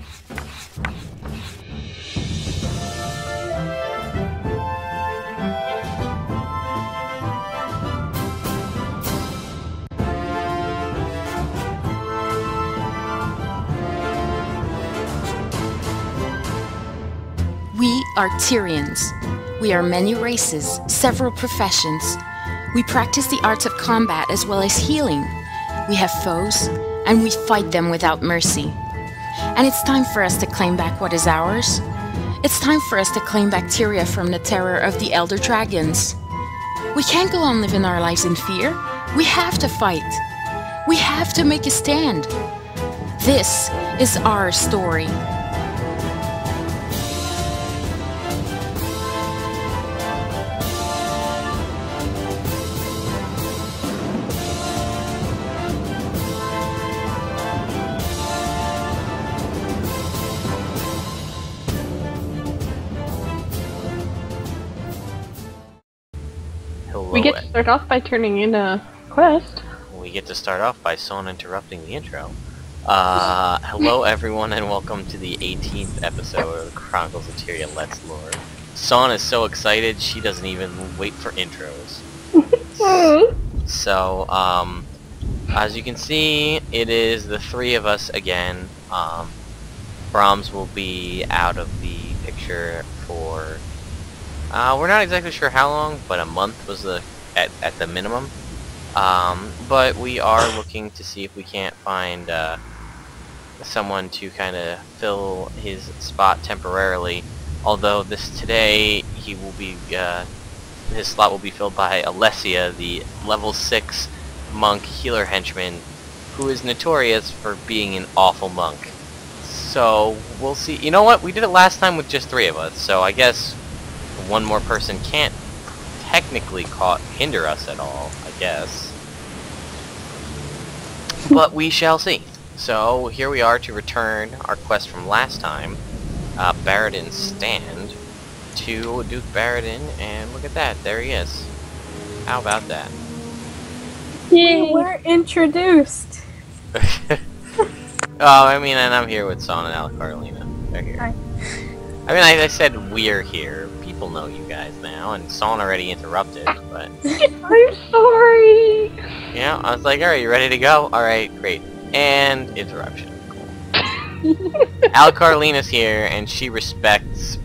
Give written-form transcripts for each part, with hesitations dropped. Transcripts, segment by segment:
We are Tyrians. We are many races, several professions. We practice the arts of combat as well as healing. We have foes, and we fight them without mercy. And it's time for us to claim back what is ours. It's time for us to claim bacteria from the terror of the elder dragons. We can't go on living our lives in fear. We have to fight. We have to make a stand. This is our story. We get to start off by turning in a quest. We get to start off by someone interrupting the intro. Hello everyone and welcome to the 18th episode of the Chronicles of Tyrion Let's Lore. Son is so excited she doesn't even wait for intros. So, as you can see, it is the three of us again. Bromms will be out of the picture for we're not exactly sure how long, but a month was at the minimum. But we are looking to see if we can't find someone to kind of fill his spot temporarily. Although today he will be his slot will be filled by Alesia, the level 6 monk healer henchman, who is notorious for being an awful monk. So we'll see. You know what? We did it last time with just 3 of us, so I guess one more person can't technically hinder us at all, I guess. But we shall see. So here we are to return our quest from last time, Barradin's Stand, to Duke Barradin, and look at that, there he is. How about that? Yay. We were introduced. Oh, I mean, and I'm here with Son and Carolina. They're here. Hi. I mean, I said we're here. People know you guys now, and Son already interrupted, but... I'm sorry! Yeah, I was like, alright, you ready to go? Alright, great. And interruption. Cool. Carolina's here, and she respects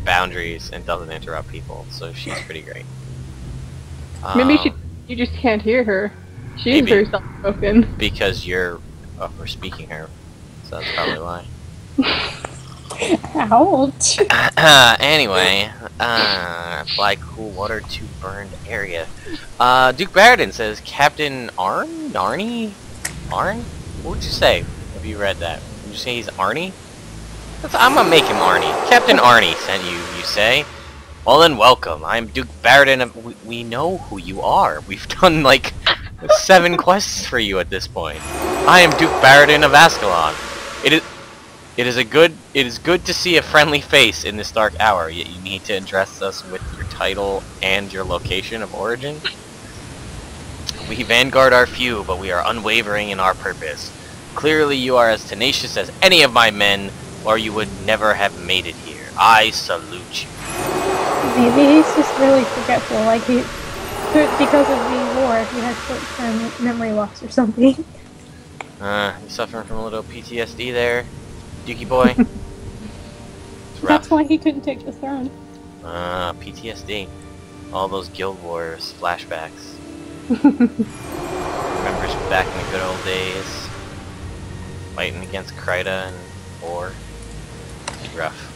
boundaries and doesn't interrupt people, so she's pretty great. Maybe you just can't hear her. She is very soft-spoken. Because you're overspeaking her, so that's probably why. Ouch. Anyway, apply cool water to burned area. Duke Barradin says, Captain Arn? Arnie? Arn? What would you say if you read that? Would you say he's Arnie? I'm gonna make him Arnie. Captain Arnie sent you, you say? Well then, welcome. I'm Duke Barradin. We know who you are. We've done, like, 7 quests for you at this point. I am Duke Barradin of Ascalon. It is good to see a friendly face in this dark hour, yet you need to address us with your title and your location of origin. We vanguard our few, but we are unwavering in our purpose. Clearly you are as tenacious as any of my men, or you would never have made it here. I salute you. Maybe he's just really forgetful, like because of the war, he had short-term memory loss or something. You suffering from a little PTSD there, Dukey boy? That's why he couldn't take the throne. PTSD. All those Guild Wars flashbacks. Remembers back in the good old days, fighting against Kryta and Or. Rough.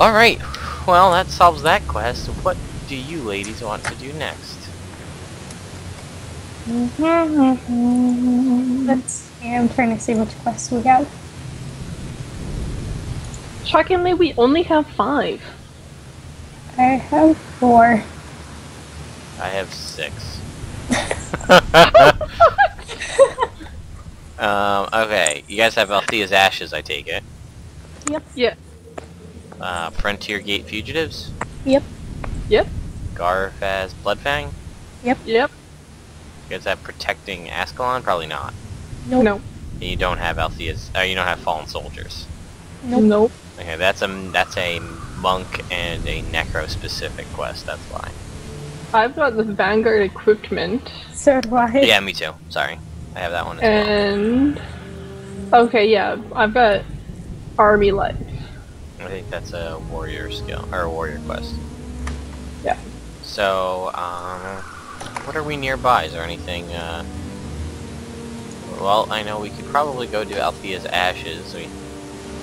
Alright, well that solves that quest. What do you ladies want to do next? Let's see, I'm trying to see which quests we got. Shockingly, we only have 5. I have 4. I have 6. Okay, you guys have Althea's Ashes, I take it. Yep. Yeah. Frontier Gate Fugitives? Yep. Yep. Garfaz Bloodfang? Yep. Yep. You guys have Protecting Ascalon? Probably not. Nope. No. You don't have Althea's. You don't have Fallen Soldiers. Nope. Okay, that's a monk and a necro specific quest. That's why. I've got the Vanguard equipment. So do I. Yeah, me too. Sorry, I have that one as well. And okay, yeah, I've got Army Life. I think that's a warrior skill or a warrior quest. Yeah. So, what are we nearby? Is there anything? Well, I know we could probably go to Althea's Ashes. We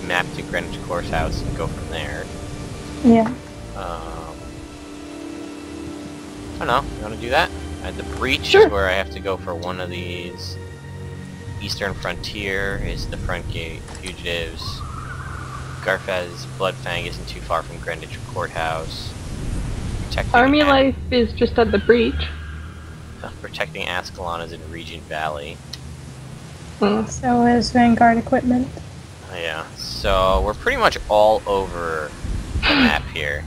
map to Greenwich Courthouse and go from there. Yeah. I don't know. You want to do that? At the Breach Sure. is where I have to go for one of these. Eastern Frontier is the front gate. Fugitives. Garfez Bloodfang isn't too far from Greenwich Courthouse. Army Life is just at the Breach. Protecting Ascalon is in Regent Valley. So is Vanguard equipment. Yeah, so we're pretty much all over the map here.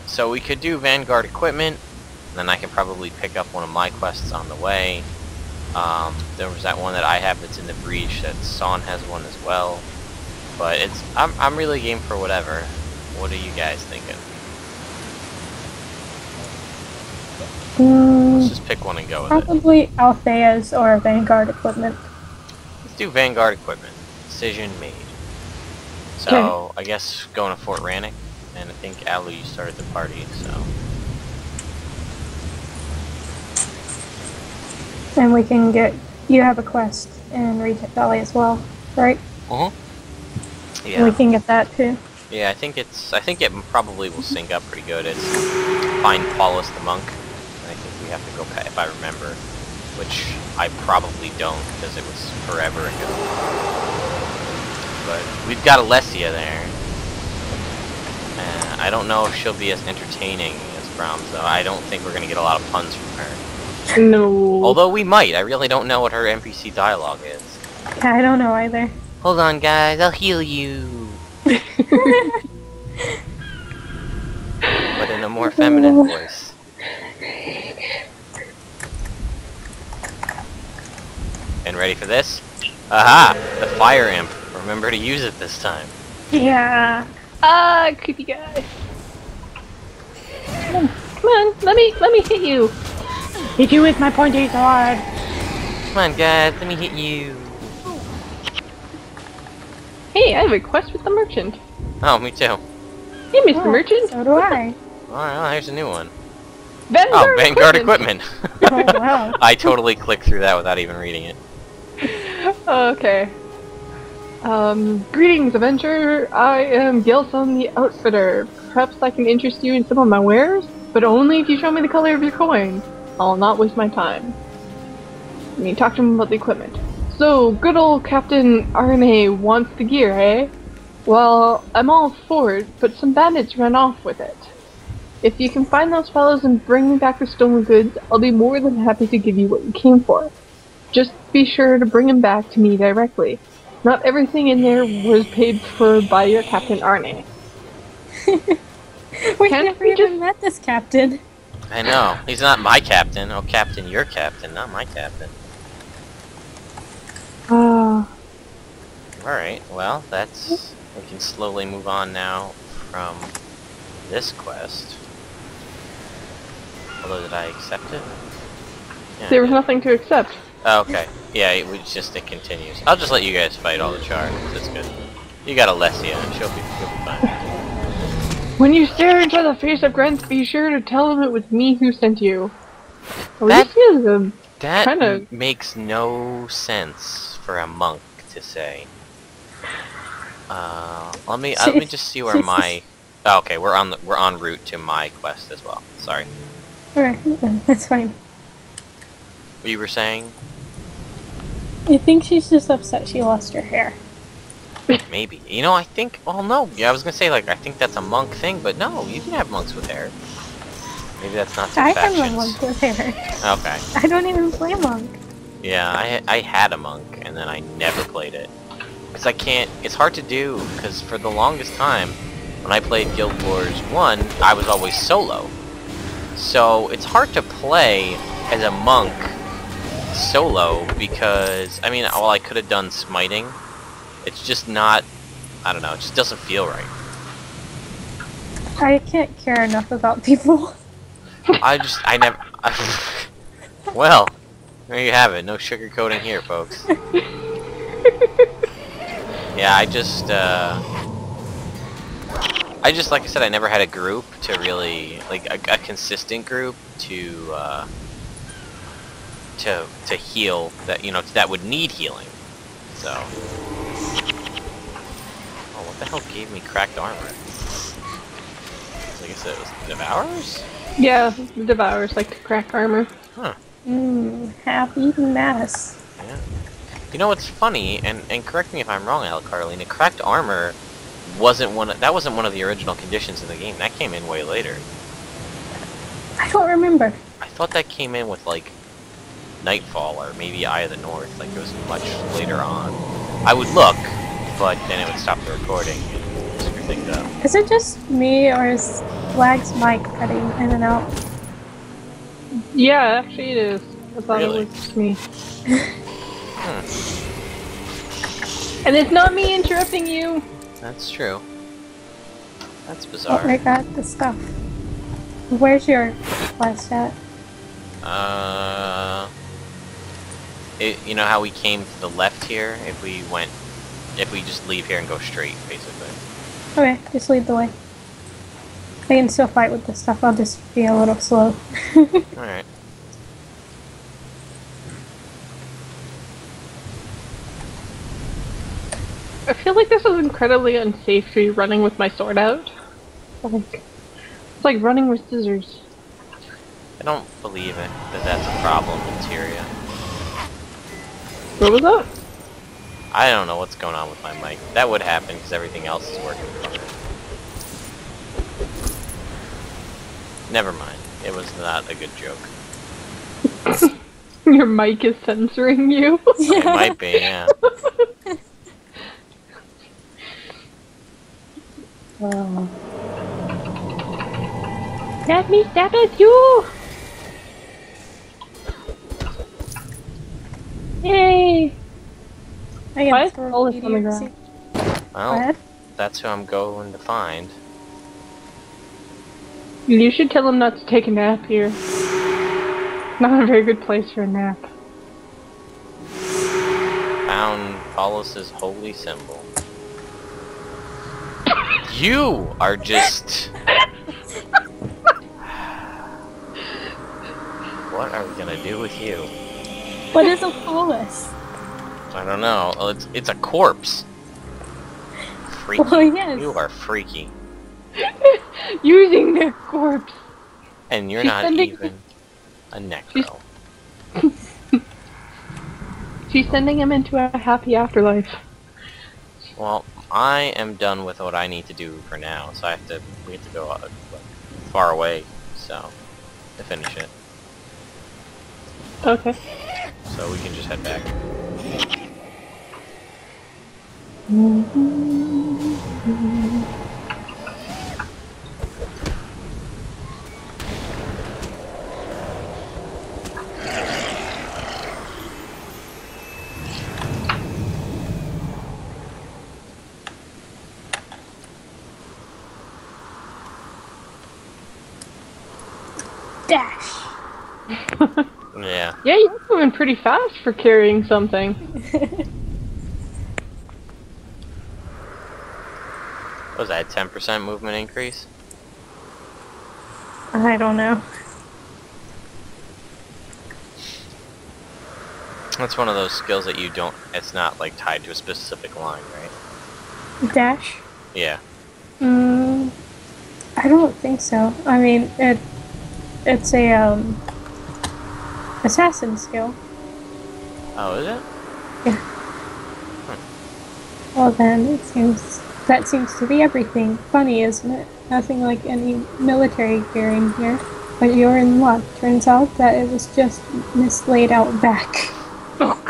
So we could do Vanguard equipment, and then I can probably pick up one of my quests on the way. There was that one that I have that's in the Breach, that Son has one as well. But I'm really game for whatever. What are you guys thinking? Let's just pick one and go with it. Probably Althea's or Vanguard equipment. Let's do Vanguard equipment. Decision made. So, I guess going to Fort Rannoch, and I think Alu, you started the party, so... And we can get... You have a quest in Regent Valley as well, right? Yeah. We can get that too. Yeah, I think it probably will sync up pretty good. It's find Paulus the monk. And I think we have to go past, if I remember, which I probably don't because it was forever ago. But we've got Alesia there. I don't know if she'll be as entertaining as Bromms, though. I don't think we're gonna get a lot of puns from her. No. Although we might. I really don't know what her NPC dialogue is. Yeah, I don't know either. Hold on, guys. I'll heal you. But in a more feminine voice. And ready for this? Aha! The fire imp. Remember to use it this time. Yeah. Creepy guy. Come on, let me hit you. Hit you with my pointy sword. Come on, guys. Let me hit you. Hey, I have a quest with the merchant. Oh, me too. Hey, Mr. Merchant. So do I. Alright, well, here's a new one. Vanguard Vanguard equipment. Oh, wow. I totally clicked through that without even reading it. Okay. Greetings, adventurer. I am Gilson the Outfitter. Perhaps I can interest you in some of my wares, but only if you show me the color of your coin. I'll not waste my time. Let me talk to him about the equipment. So, good old Captain RNA wants the gear, eh? Well, I'm all for it, but some bandits ran off with it. If you can find those fellows and bring me back the stolen goods, I'll be more than happy to give you what you came for. Just be sure to bring them back to me directly. Not everything in there was paid for by your Captain Arne. We never even met this captain. I know. He's not my captain. Oh, Captain, your captain, not my captain. Alright, well, that's... We can slowly move on now from this quest. Although, did I accept it? Yeah, There was nothing to accept. Oh, okay. Yeah, it continues. I'll just let you guys fight all the charms. That's good. You got Alesia, and she'll be fine. When you stare into the face of Grant, be sure to tell him it was me who sent you. That- Alesia is a That kinda... makes no sense for a monk to say. Let me just see where my... Oh, okay, we're en route to my quest as well. Sorry. Alright, that's fine. What you were saying? I think she's just upset she lost her hair. Maybe. You know, I think... Well, no. Yeah, I was gonna say, like, I think that's a monk thing, but no, you can have monks with hair. Maybe that's not so I factions. have a monk with hair. Okay. I don't even play monk. Yeah, I had a monk, and then I never played it. Because I can't... It's hard to do, because for the longest time, when I played Guild Wars 1, I was always solo. So, it's hard to play as a monk solo, because, I mean, while I could have done smiting, it's just not, I don't know, it just doesn't feel right. I can't care enough about people. I never, well, there you have it, no sugarcoating here, folks. Yeah, I just, like I said, I never had a group to really, like, a consistent group to heal, that, you know, that would need healing, so. Oh, what the hell gave me cracked armor? Like I said, it was Devourers? Yeah, the Devourers like to crack armor. Huh. Half eaten mess. Yeah. You know what's funny, and correct me if I'm wrong, Carlina, cracked armor wasn't one of the original conditions in the game. That came in way later. I don't remember. I thought that came in with, like, Nightfall, or maybe Eye of the North, like it was much later on. I would look, but then it would stop the recording and screw things up. Is it just me, or is Lag's mic cutting in and out? Yeah, actually it is. I thought Really? it was just me. And it's not me interrupting you! That's true. That's Oh, bizarre. I got the stuff. Where's your last at? You know how we came to the left here? If we just leave here and go straight, basically. Okay, just lead the way. I can still fight with this stuff, I'll just be a little slow. Alright. I feel like this is incredibly unsafe to be running with my sword out. It's like running with scissors. I don't believe it, that's a problem in Tyria. What was that? I don't know what's going on with my mic. That would happen because everything else is working fine. Never mind. It was not a good joke. Your mic is censoring you? It might be, yeah. Oh. Let me stab at you! Yay! I Why can is throw all this on the meteors. ground? Well, What? that's who I'm going to find. You should tell him not to take a nap here. Not a very good place for a nap. Found Paulus's holy symbol. You are just... What are we gonna do with you? What is a polis? I don't know. Oh, it's a corpse. Freaky. Oh, yes. You are freaky. Using their corpse! And you're She's not sending- even a necro. She's sending him into a happy afterlife. Well, I am done with what I need to do for now, so we have to go like, far away, so, to finish it. Okay. So we can just head back. Dash! Yeah. Yeah, you're moving pretty fast for carrying something. What was that, 10% movement increase? I don't know. That's one of those skills that you don't, it's not like tied to a specific line, right? Dash? Yeah. I don't think so. I mean, it's a, assassin skill. Oh, is it? Yeah. Well then, that seems to be everything. Funny, isn't it? Nothing like any military gear in here. But you're in luck. Turns out that it was just mislaid out back.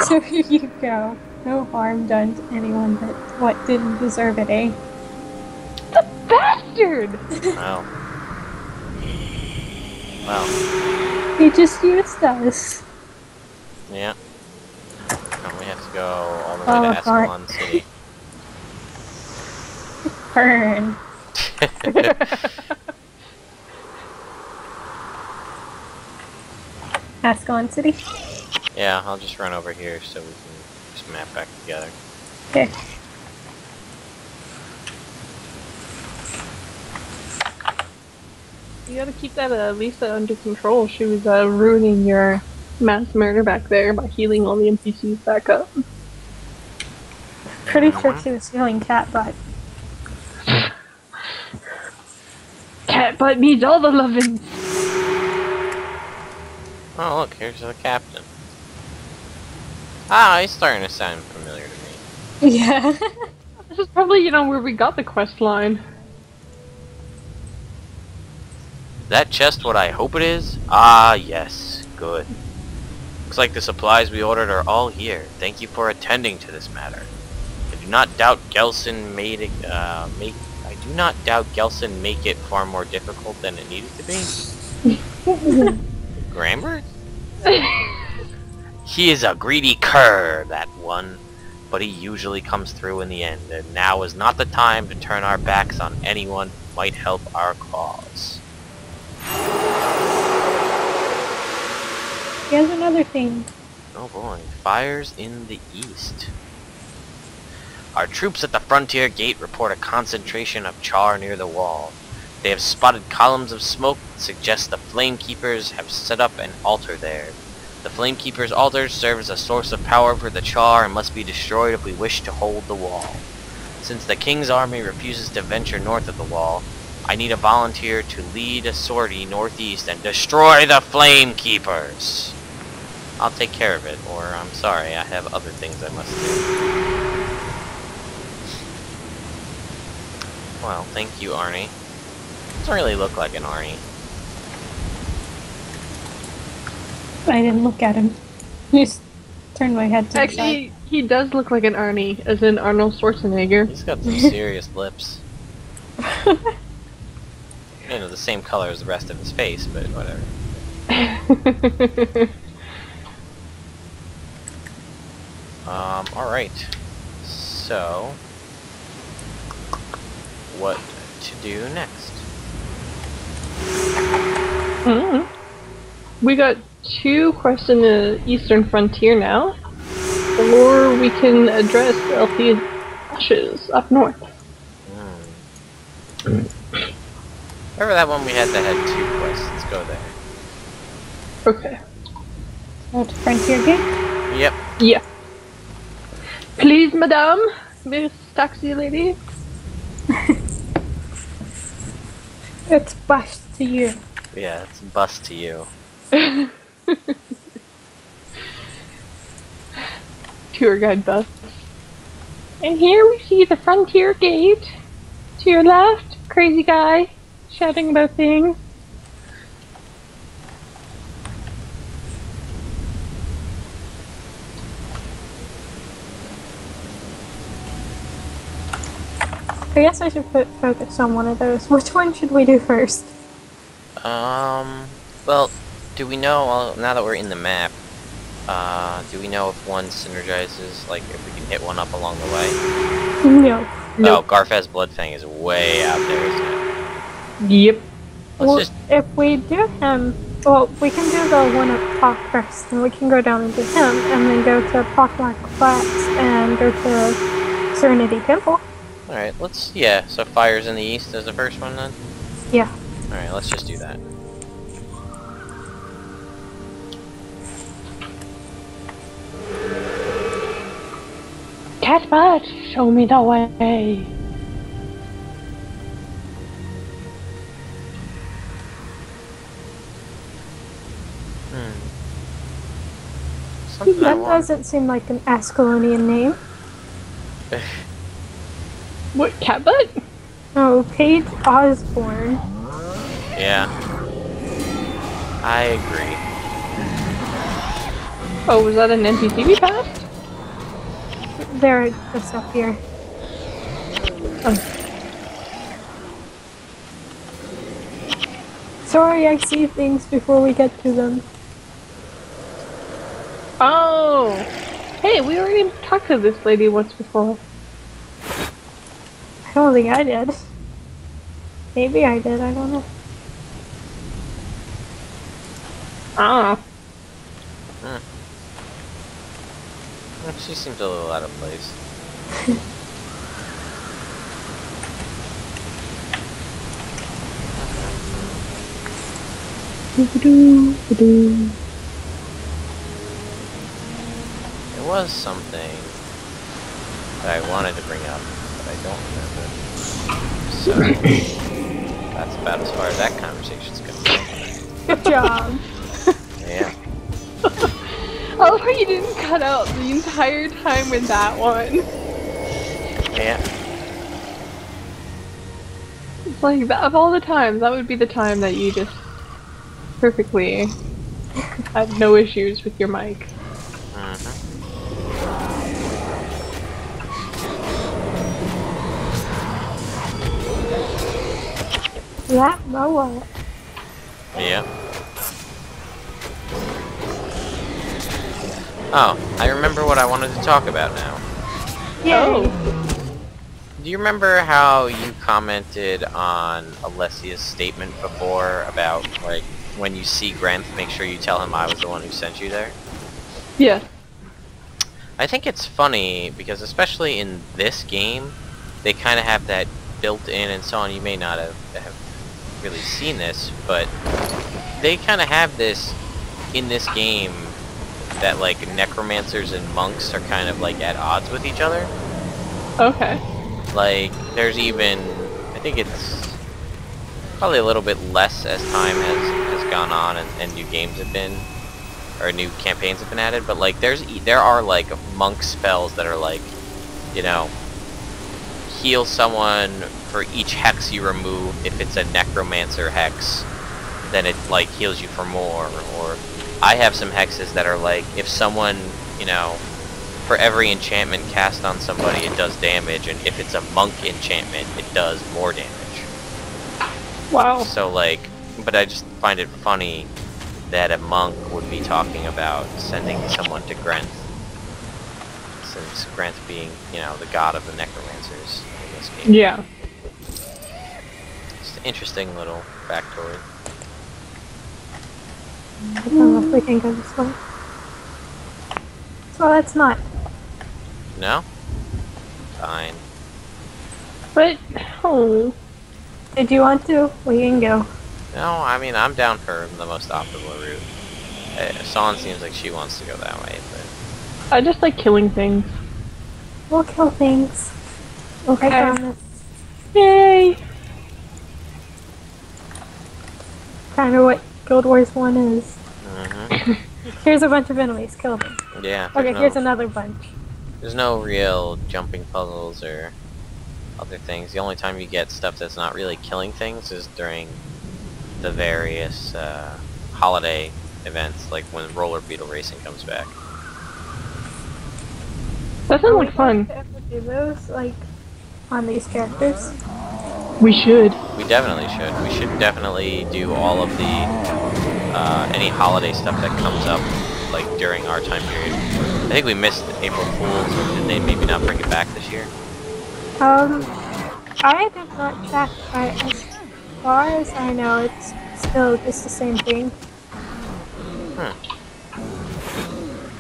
So here you go. No harm done to anyone but what didn't deserve it, eh? The bastard! Well. Well. He just used us. Yeah. Let's go all the way Oh, to God. Ascalon City. Burn. Ascalon City. Yeah, I'll just run over here so we can just map back together. Okay. You gotta keep that Lisa under control. She was ruining your mass murder back there by healing all the NPCs back up. Pretty sure she was healing cat butt. Cat butt needs all the loving. Oh, look, here's the captain. Ah, he's starting to sound familiar to me. Yeah. This is probably, you know, where we got the quest line. Is that chest what I hope it is? Ah, yes. Good. Looks like the supplies we ordered are all here. Thank you for attending to this matter. I do not doubt Gelson made it, I do not doubt Gelson make it far more difficult than it needed to be. Grammar? He is a greedy cur, that one. But he usually comes through in the end, and now is not the time to turn our backs on anyone who might help our cause. Here's another thing. Oh boy, fires in the east. Our troops at the frontier gate report a concentration of char near the wall. They have spotted columns of smoke that suggest the Flamekeepers have set up an altar there. The Flamekeepers' altars serve as a source of power for the char and must be destroyed if we wish to hold the wall. Since the King's army refuses to venture north of the wall, I need a volunteer to lead a sortie northeast and destroy the Flamekeepers. I'll take care of it, or I'm sorry, I have other things I must do. Well, thank you, Arnie. Doesn't really look like an Arnie. I didn't look at him. Just turned my head to the Actually, he does look like an Arnie, as in Arnold Schwarzenegger. He's got some serious lips. You know, the same color as the rest of his face, but whatever. Alright. So, what to do next? We got 2 quests in the eastern frontier now, or we can address Althea's ashes up north. Remember that one we had that had 2 quests? Let's go there. Okay. Go to Frontier Gate. Yep. Yeah. Please, madame, Miss Taxi Lady. It's bust to you. Yeah, it's a bust to you. Tour guide bus. And here we see the frontier gate. To your left, crazy guy shouting about things. I guess I should focus on one of those. Which one should we do first? Well, do we know, well, now that we're in the map, do we know if one synergizes, like, if we can hit one up along the way? No. No, Garfaz Bloodfang is way out there, isn't it? Yep. Let's just... If we do him, well, we can do the one at Pock first, and we can go down and do him, and then go to Pockmark Flats and go to Serenity Temple. Alright, let's, yeah, so fires in the east as the first one then? Yeah. Alright, let's just do that. Catbot, show me the way. Something I That want. doesn't seem like an Ascalonian name. What, Catbot? Oh, Paige Osborne. Yeah. I agree. Oh, was that an NPC we passed? They're just up here. Oh. Sorry, I see things before we get to them. Oh! Hey, we already talked to this lady once before. I don't think I did. Maybe I did, I don't know. Ah. Well, she seems a little out of place. There was something that I wanted to bring up, but I don't remember. So, that's about as far as that conversation's going. Good job. Yeah. I love how you didn't cut out the entire time with that one. Yeah. It's like, that, of all the times, that would be the time that you just perfectly had no issues with your mic. Yeah, no what? Yeah. Oh, I remember what I wanted to talk about now. Yay! Oh. Do you remember how you commented on Alessia's statement before about, like, when you see Grenth, make sure you tell him I was the one who sent you there? Yeah. I think it's funny, because especially in this game, they kind of have that built in and so on. You may not have really seen this, but they kind of have this in this game that, like, necromancers and monks are kind of, like, at odds with each other. Okay. Like, there's even, I think it's probably a little bit less as time has gone on and new games have been, or new campaigns have been added, but, like, there are, like, monk spells that are, like, you know, heal someone for each hex you remove. If it's a necromancer hex, then it, like, heals you for more. Or I have some hexes that are, like, if someone, you know, for every enchantment cast on somebody, it does damage, and if it's a monk enchantment, it does more damage. Wow. So, like, but I just find it funny that a monk would be talking about sending someone to Grenth, since Grenth being, you know, the god of the necromancers in this game. Yeah. It's an interesting little factoid. I don't know if we can go this way. So that's not. No? Fine. But, oh. Did you want to? We can go. No, I mean, I'm down for the most optimal route. Son seems like she wants to go that way, but... I just like killing things. We'll kill things. Okay. I promise. Yay! Kind of what Guild Wars 1 is. Mm-hmm. Here's a bunch of enemies. Kill them. Yeah. Okay, here's another bunch. There's no real jumping puzzles or other things. The only time you get stuff that's not really killing things is during the various holiday events, like when Roller Beetle Racing comes back. That sounds like fun. Do you ever do those, like, on these characters? We should. We definitely should. We should definitely do all of the any holiday stuff that comes up, like, during our time period. I think we missed April Fools, or did they maybe not bring it back this year? I did not check. As far as I know, it's still just the same thing.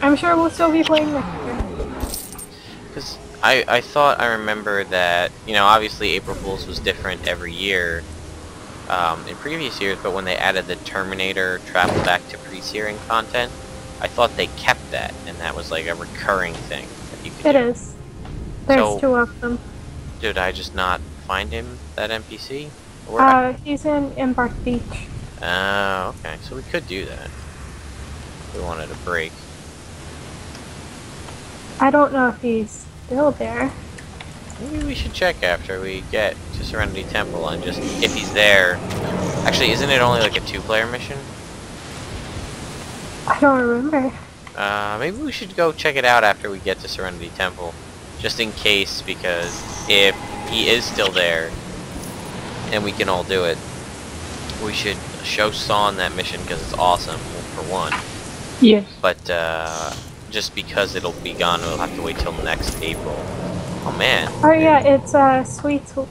I'm sure we'll still be playing next year. Because I thought I remember that, you know, obviously April Fools was different every year in previous years, but when they added the Terminator travel back to pre-searing content, I thought they kept that, and that was like a recurring thing that you could It do. is. There's So, two of them. did I just not find him, that NPC? Or He's in Embark Beach. oh, okay. So we could do that. If we wanted a break. I don't know if he's still there. Maybe we should check after we get to Serenity Temple and just, if he's there... Actually, isn't it only like a 2-player mission? I don't remember. Maybe we should go check it out after we get to Serenity Temple. Just in case, because if he is still there, and we can all do it, we should show Son that mission because it's awesome, for one. Yes. But, just because it'll be gone, we'll have to wait till next April. Oh man. Oh yeah, it's sweets. Wait.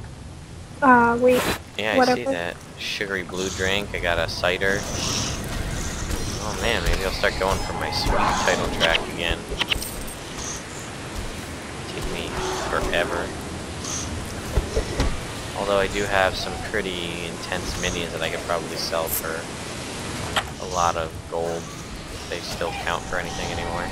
Yeah, I whatever. see that. Sugary blue drink. I got a cider. Oh man, maybe I'll start going for my sweet title track again. Take me forever. Although I do have some pretty intense minis that I could probably sell for a lot of gold. If they still count for anything anymore.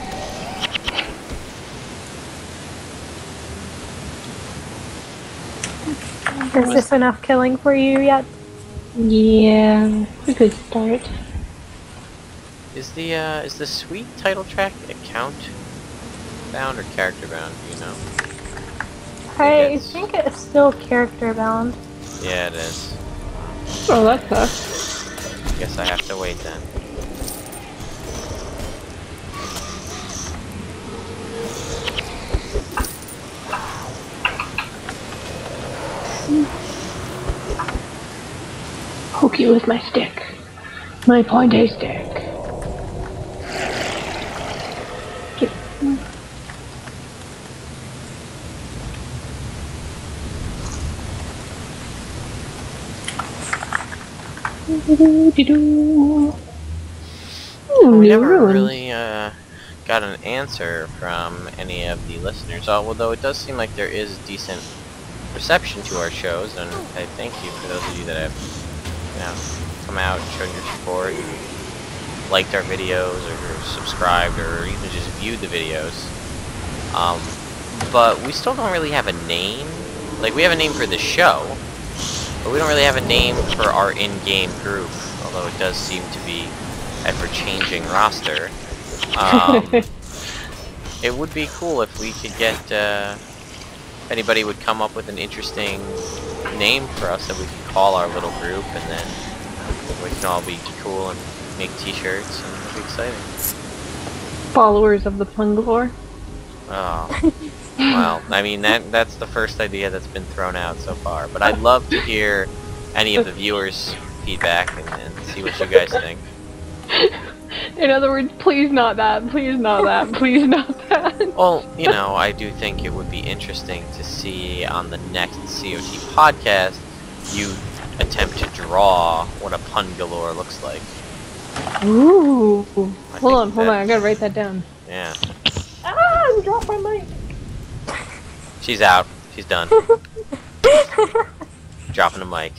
Is this enough killing for you yet? Yeah, we could start. Is the sweet title track account bound or character bound? Do you know? I think it's still character bound. Yeah, it is. Oh, that sucks. Guess I have to wait then. Poke you with my stick. My pointy stick. Get- We never really got an answer from any of the listeners, although it does seem like there is decent reception to our shows, and I thank you for those of you that have, you know, come out and shown your support, and liked our videos, or subscribed, or even just viewed the videos. But we still don't really have a name. Like, we have a name for the show, but we don't really have a name for our in-game group, although it does seem to be ever-changing roster. It would be cool if we could get, if anybody would come up with an interesting name for us that we could call our little group, and then we can all be cool and make t-shirts, and it'll be exciting. Followers of the Pungalore. Oh. Well, I mean, that's the first idea that's been thrown out so far, but I'd love to hear any of the viewers' feedback and see what you guys think. In other words, please not that, please not that, please not that. Well, you know, I do think it would be interesting to see on the next CoT podcast you attempt to draw what a pun galore looks like. Ooh. Hold on, that- I gotta write that down. Yeah. Ah, I dropped my mic. She's out. She's done. Dropping the mic.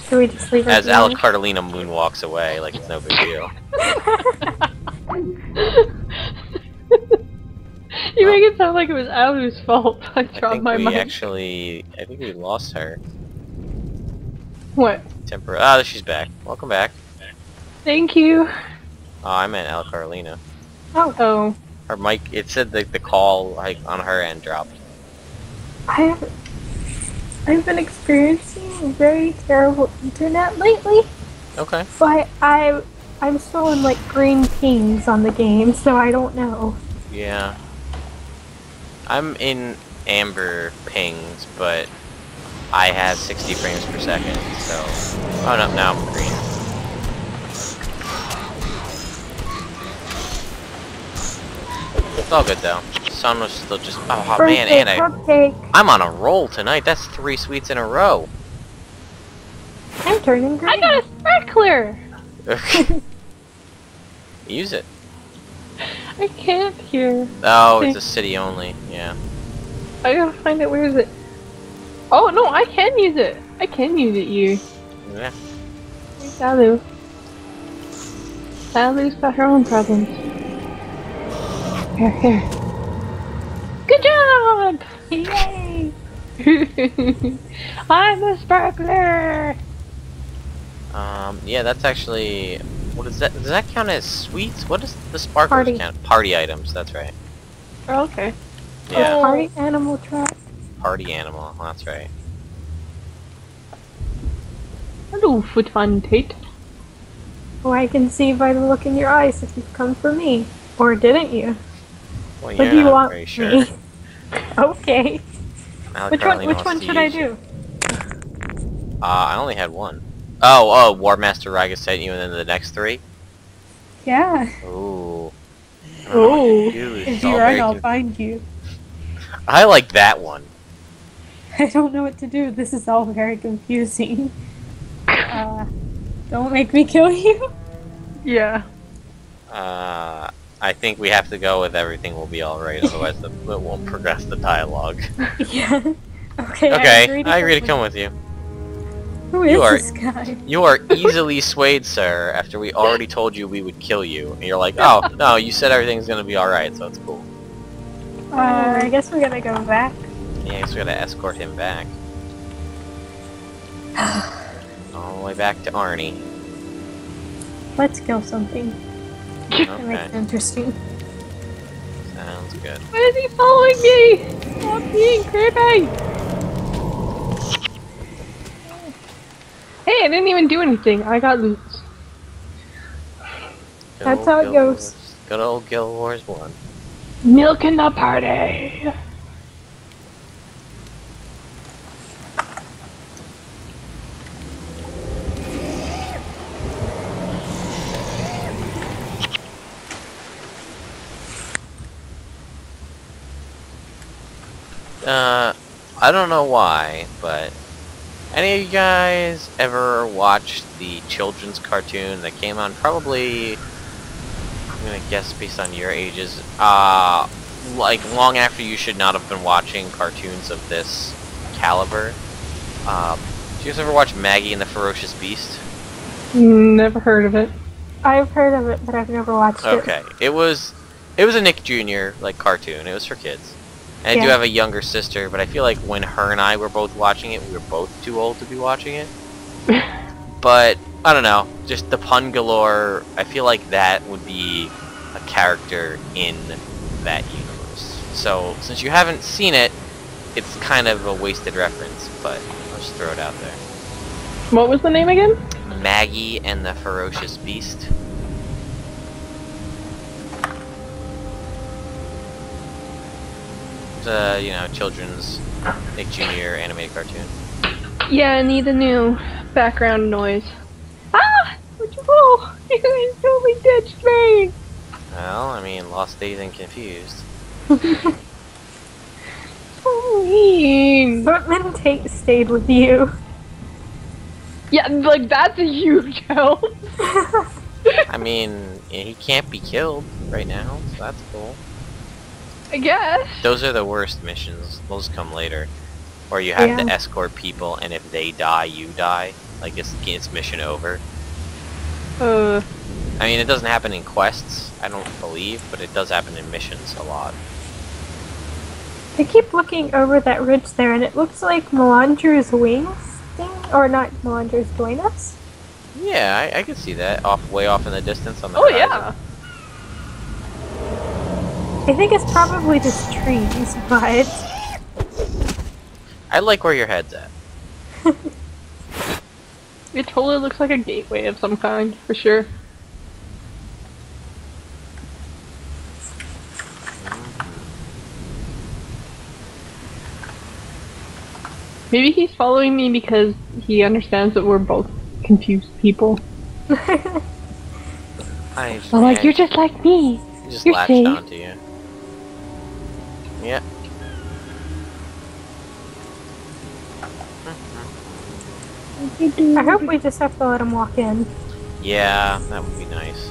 Should we just leave it As here? Alec Cartolina moonwalks away like it's no big deal. You make it sound like it was Alu's fault. I dropped my mic. I think we lost her. What? Ah, she's back. Welcome back. Thank you. Oh, I meant Alec Cartolina. Oh. Her mic, it said that the call like on her end dropped. I've been experiencing very terrible internet lately, Okay. but I'm showing like green pings on the game, so I don't know. Yeah. I'm in amber pings, but I have 60 frames per second, so... Oh no, now I'm green. It's all good though. Sun was still just... Oh man, Birthday and cupcake. I'm on a roll tonight. That's 3 sweets in a row. I'm turning green. I got a sparkler! Use it. I can't hear. Oh, it's a city only. Yeah. I gotta find it. Where is it? Oh no, I can use it. I can use it, you. Yeah. Where's Alu? Alu's got her own problems. Here. Good job! Yay! I'm a sparkler! Yeah, that's actually... What is that? Does that count as sweets? What does the sparklers Party. count? Party items, that's right. Oh, okay. Yeah, Oh. Party animal trap. party animal, that's right. Hello, Foot Fun Tate. Oh, I can see by the look in your eyes if you've come for me. Or didn't you? Well, What you're do you not want very me? sure. Okay. Alec Which Carlino one wants to should I use you. do? I only had one. Oh, War Master Raga sent you, and then the next 3? Yeah. Ooh. I don't know what to do. It's If you all run, very I'll con- find you. I like that one. I don't know what to do. This is all very confusing. Don't make me kill you. Yeah. I think we have to go with everything will be alright, otherwise it won't progress the dialogue. Yeah. Okay, Okay, I agree to come with you. Who You are- is this guy? You are easily swayed, sir, after we already told you we would kill you. And you're like, oh, no, you said everything's gonna be alright, so it's cool. I guess we're gonna go back. Yeah, I guess we gotta escort him back. All the way back to Arnie. Let's kill something to make Okay, it interesting. sounds good. Why is he following me? Stop being creepy! Hey, I didn't even do anything. I got loot. Good That's old how it Guild goes. Wars. Good old Guild Wars 1. Milk in the party! I don't know why, but any of you guys ever watched the children's cartoon that came on probably, I'm gonna guess based on your ages, like long after you should not have been watching cartoons of this caliber? Did you guys ever watch Maggie and the Ferocious Beast? Never heard of it. I've heard of it, but I've never watched it. Okay, it was a Nick Jr. like cartoon. It was for kids. And I do Yeah. have a younger sister, but I feel like when her and I were both watching it, we were both too old to be watching it. But, I don't know, just the pun galore, I feel like that would be a character in that universe. So, since you haven't seen it, it's kind of a wasted reference, but I'll just throw it out there. What was the name again? Maggie and the Ferocious Beast. It's a, you know, children's Nick Jr. animated cartoon. Yeah, I need a new background noise. Ah! Where'd you go? You totally ditched me! Well, I mean, lost, dazed, and confused. So mean. Footman stayed with you. Yeah, like, that's a huge help. I mean, he can't be killed right now, so that's cool. I guess. Those are the worst missions. Those come later. Where you have Yeah. to escort people, and if they die, you die. Like, it's mission over. Uh, I mean, it doesn't happen in quests, I don't believe, but it does happen in missions a lot. I keep looking over that ridge there, and it looks like Melandru's wings thing, or not Melandru's join us. Yeah, I can see that. Way off in the distance on the oh horizon. yeah. I think it's probably just trees, but I like where your head's at. It totally looks like a gateway of some kind, for sure. Maybe he's following me because he understands that we're both confused people. I'm like, you're just like me. He just you're latched safe. onto you. Yeah. I hope we just have to let him walk in. Yeah, that would be nice.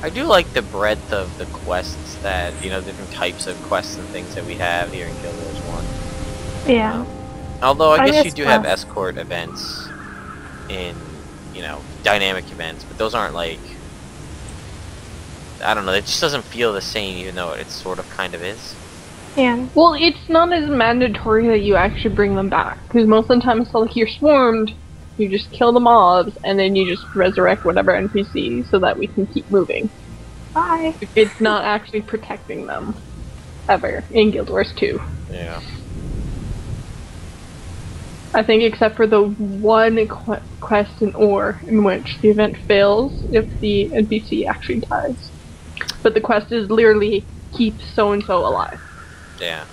I do like the breadth of the quests that, you know, different types of quests and things that we have here in Guild Wars 1. Yeah. Although I guess you guess do have quest. escort events in, you know, dynamic events, but those aren't like, I don't know, it just doesn't feel the same even though it sort of kind of is. Yeah. Well, it's not as mandatory that you actually bring them back, because most of the time it's like you're swarmed, you just kill the mobs, and then you just resurrect whatever NPC so that we can keep moving. Bye. It's not actually protecting them, ever, in Guild Wars 2. Yeah. I think except for the one quest in Ore, in which the event fails if the NPC actually dies. But the quest is literally keep so-and-so alive. Yeah.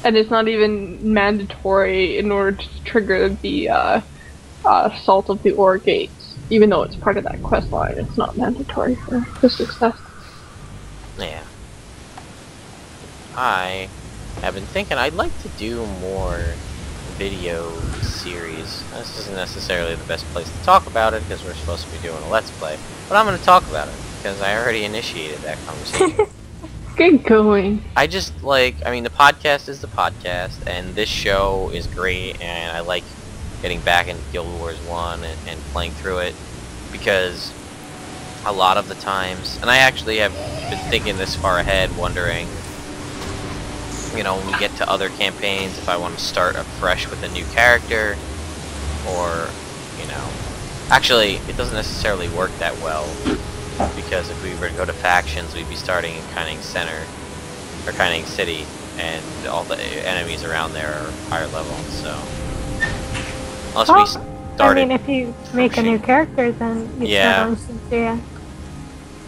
And it's not even mandatory in order to trigger the Assault of the Ore Gates. Even though it's part of that quest line, it's not mandatory for success. Yeah. I have been thinking I'd like to do more video series. This isn't necessarily the best place to talk about it because we're supposed to be doing a Let's Play, but I'm going to talk about it because I already initiated that conversation. Get going. I just like, I mean, the podcast is the podcast, and this show is great, and I like getting back into Guild Wars 1 and playing through it because a lot of the times, and I actually have been thinking this far ahead, wondering, you know, when we get to other campaigns, if I want to start afresh with a new character, or, you know, actually, it doesn't necessarily work that well, because if we were to go to factions, we'd be starting in Kining Center, or Kining City, and all the enemies around there are higher level, so, unless we started... I mean, if you make a new character, then you start on Cynthia.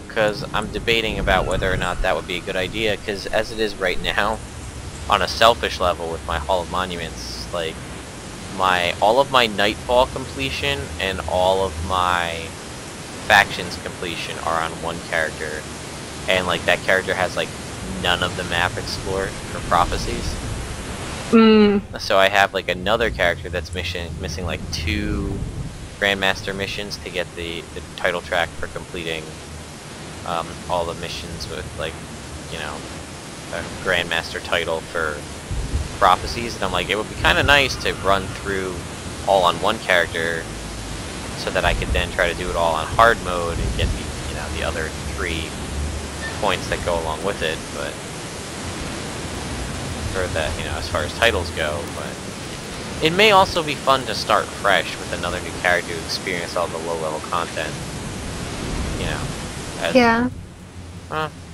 Because I'm debating about whether or not that would be a good idea, because as it is right now, on a selfish level with my Hall of Monuments, like, all of my Nightfall completion and all of my factions completion are on one character, and like that character has like none of the map explored for Prophecies. So I have like another character that's missing like 2 Grandmaster missions to get the title track for completing all the missions with, like, you know, a Grandmaster title for Prophecies, and I'm like, it would be kind of nice to run through all on one character so that I could then try to do it all on hard mode and get the, you know, the other 3 points that go along with it, but for that, you know, as far as titles go, but it may also be fun to start fresh with another new character to experience all the low-level content, you know. Yeah.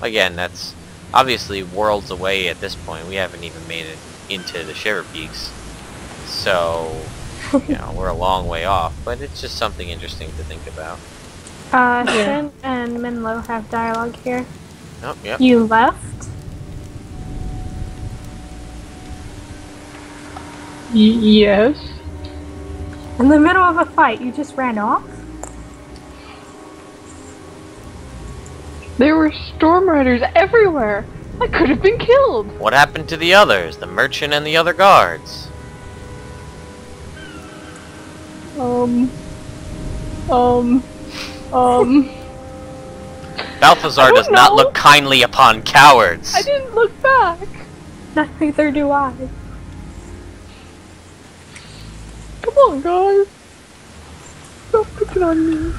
Again, that's obviously worlds away at this point. We haven't even made it into the Shiver Peaks, so, you know, we're a long way off, but it's just something interesting to think about. Shin and Mhenlo have dialogue here. Oh, yep. You left? Yes. In the middle of a fight, you just ran off? There were storm riders everywhere. I could have been killed. What happened to the others? The merchant and the other guards? Balthazar does not look kindly upon cowards. I didn't look back. Neither do I. Come on, guys. Stop picking on me.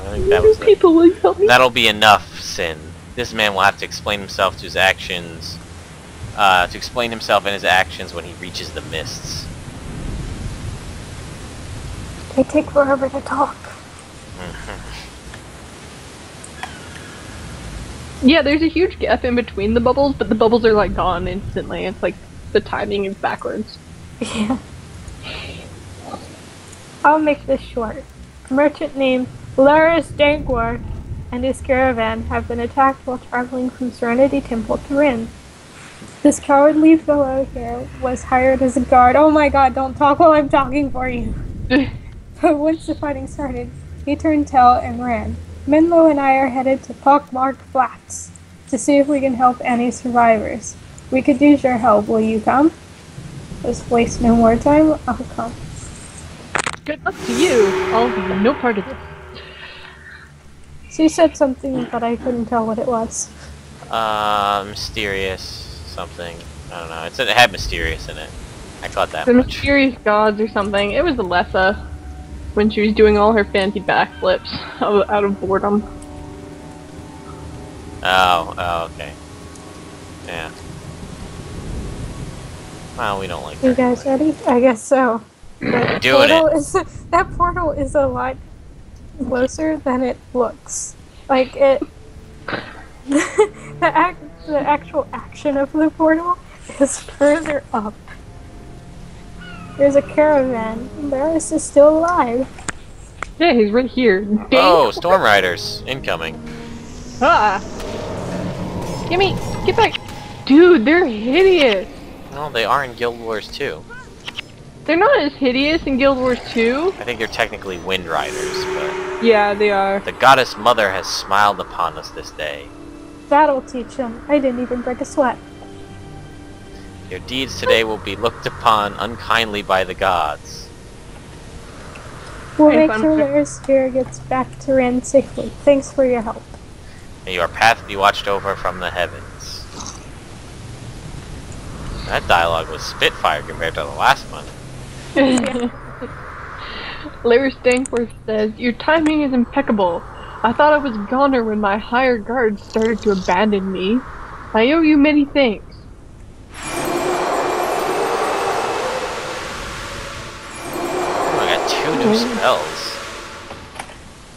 I think that was people, will you help me? That'll be enough, Sin. This man will have to explain himself to his actions, to explain himself and his actions when he reaches the mists. They take forever to talk. Yeah, there's a huge gap in between the bubbles, but the bubbles are like gone instantly. It's like the timing is backwards. Yeah. I'll make this short. A merchant named Laris Dangwar and his caravan have been attacked while traveling from Serenity Temple to Rin. This cowardly fellow here was hired as a guard. Oh my god, don't talk while I'm talking for you. But once the fighting started, he turned tail and ran. Mhenlo and I are headed to Pockmarked Flats to see if we can help any survivors. We could use your help. Will you come? Let's waste no more time. I'll come. Good luck to you. I'll be no part of this. She said something, but I couldn't tell what it was. Mysterious something. I don't know. It had mysterious in it. I caught that The much. mysterious gods or something. It was Alesia when she was doing all her fancy backflips out of boredom. Oh, okay. Yeah. Well, we don't like You her. guys ready? I guess so. Doing it. That portal is a lot closer than it looks. Like it, the actual action of the portal is further up. There's a caravan. Laris is still alive. Yeah, he's right here. Oh, Storm Riders incoming. Ah! Gimme! Get back! Dude, they're hideous! Well, they are in Guild Wars too. They're not as hideous in Guild Wars 2. I think they're technically Wind Riders, but Yeah, they are. the goddess mother has smiled upon us this day. That'll teach them. I didn't even break a sweat. Your deeds today will be looked upon unkindly by the gods. We'll Hey, make fun sure fact. their spear gets back to Rand safely. Thanks for your help. May your path be watched over from the heavens. That dialogue was Spitfire compared to the last one. Larry Stankworth says, "Your timing is impeccable. I thought I was a goner when my higher guards started to abandon me. I owe you many thanks." Oh, I got 2 new spells.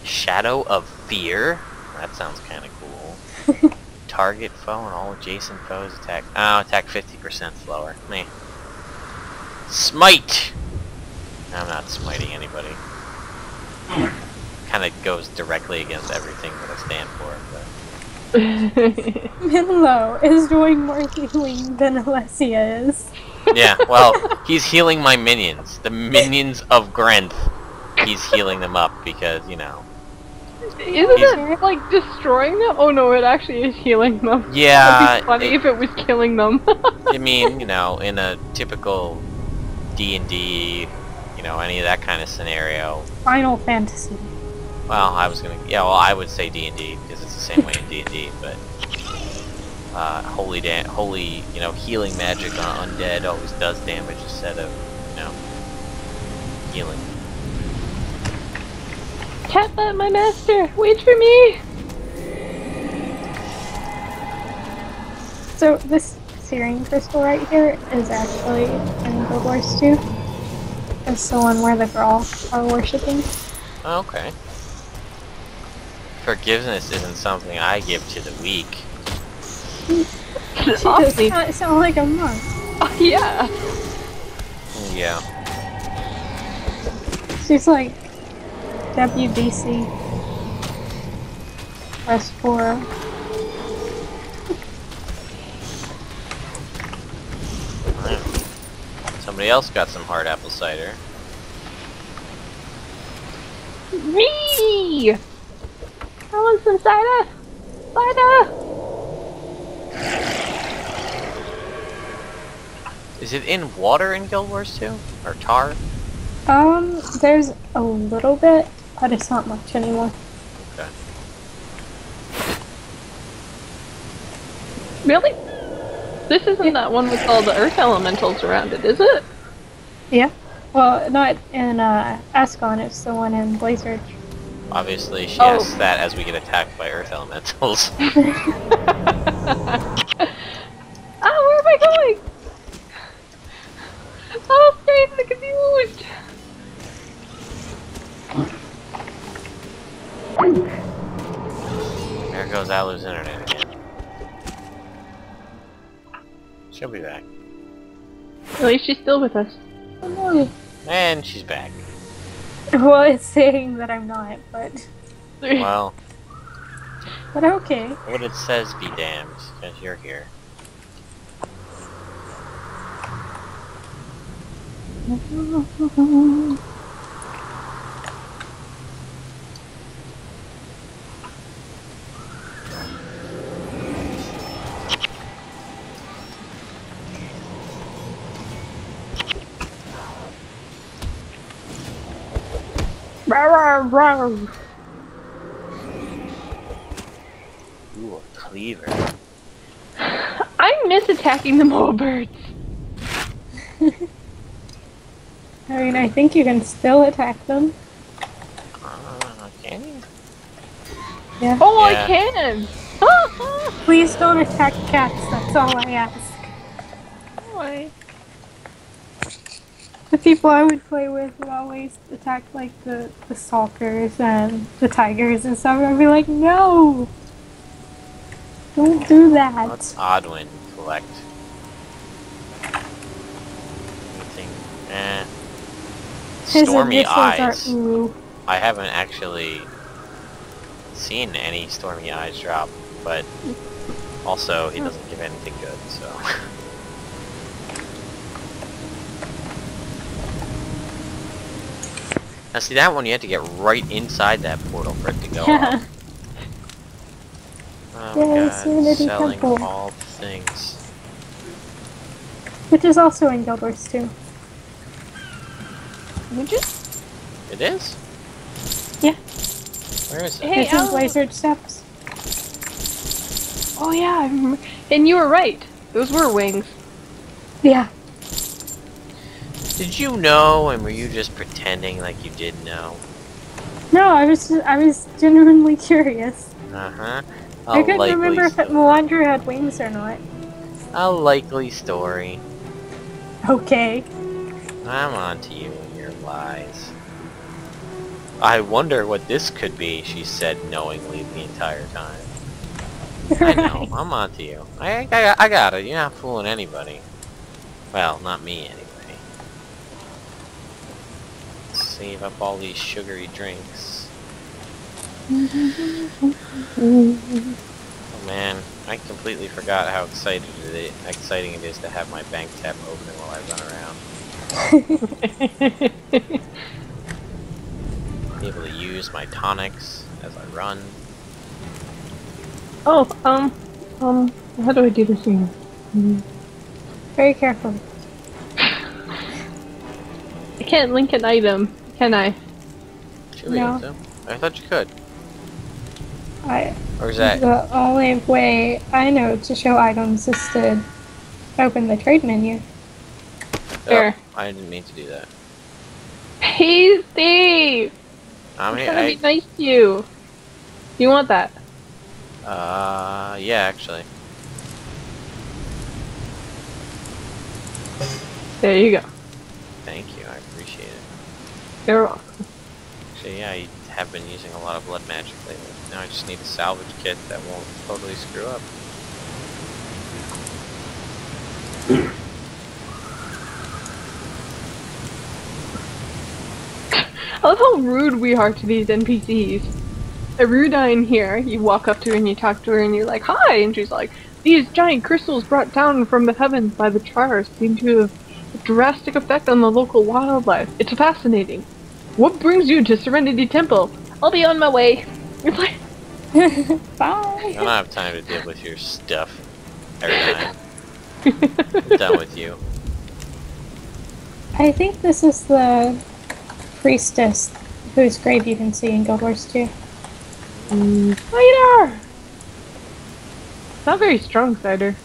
Shadow of Fear? That sounds kind of cool. Target foe and all adjacent foes attack. Oh, attack 50% slower. Meh. Smite! I'm not smiting anybody. Kind of goes directly against everything that I stand for. But Mhenlo is doing more healing than Alesia is. yeah, well, he's healing my minions. The minions of Grenth. He's healing them up because, you know. Isn't it like destroying them? Oh no, it actually is healing them. Yeah. It'd be funny if it was killing them. I mean, you know, in a typical D&D, you know, any of that kind of scenario. Final Fantasy. Well, I was gonna, yeah, well, I would say D&D because it's the same way in D&D, but holy, you know, healing magic on undead always does damage instead of, you know, healing. Catlet, my master, wait for me. So this searing crystal right here is actually in Guild Wars 2. It's the one where the Brawl are worshipping. Okay. Forgiveness isn't something I give to the weak. She does Honestly, not sound like a monk. yeah. Yeah. She's like WBC. Press 4. Somebody else got some hard apple cider. Me! I want some cider! Cider! Is it in water in Guild Wars 2? Or tar? There's a little bit, but it's not much anymore. Okay. Really? This isn't that one with all the earth elementals around it, is it? Yeah. Well, not in Ascon, it's the one in Blizzard. Obviously, she Oh. asks that as we get attacked by earth elementals. Ah, where am I going? Oh, I'm confused! There goes Alu's internet again. She'll be back. At least she's still with us. Oh no. And she's back. Well, it's saying that I'm not, but Well, okay. what it says be damned, because you're here. Rawr, rawr. Ooh, a cleaver. I miss attacking the mole birds. I mean, I think you can still attack them. Can you? Yeah. Oh, Yeah. I can! Please don't attack cats, that's all I ask. Why? The people I would play with would always attack, like, the stalkers and the tigers and stuff, and I'd be like, no! Don't do that! Let's Oddwin collect. Anything? Eh. His Stormy initials Eyes. are ooh. I haven't actually seen any Stormy Eyes drop, but also he doesn't give anything good, so. Now see that one, you have to get right inside that portal for it to go Yeah. off. Oh Yeah, my it's Unity god, selling Temple. all the things. Which is also in Guild Wars 2. Would you? It is? Yeah. Where is it? Hey, It's in Alan. Blizzard Steps. Oh yeah, I remember. And you were right. Those were wings. Yeah. Did you know, and were you just pretending like you did know? No, I was genuinely curious. Uh-huh. I couldn't remember if Melandra had wings or not. A likely story. Okay. I'm on to you and your lies. I wonder what this could be, she said knowingly the entire time. I know, I'm on to you. I got it, you're not fooling anybody. Well, not me anyway. Save up all these sugary drinks. Oh man, I completely forgot how exciting it is to have my bank tab open while I run around. Be able to use my tonics as I run. Oh, how do I do this thing? Very careful. I can't link an item, can I? Should be able to. I thought you could. Or is that... The only way I know to show items is to open the trade menu. There. Oh, I didn't mean to do that. Hey, Steve! I'm I'm here. trying to be nice to you. Do you want that? Yeah, actually. There you go. Thank you, I appreciate it. You're welcome. Actually, yeah, I have been using a lot of blood magic lately. Now I just need a salvage kit that won't totally screw up. I love how rude we are to these NPCs. A Rudine here, you walk up to her and you talk to her and you're like, "Hi!" And she's like, "These giant crystals brought down from the heavens by the Chars seem to have a drastic effect on the local wildlife. It's fascinating. What brings you to Serenity Temple? I'll be on my way." It's like, Bye. I don't have time to deal with your stuff every time. I'm done with you. I think this is the priestess whose grave you can see in Guild Wars 2. Cider! Not very strong cider.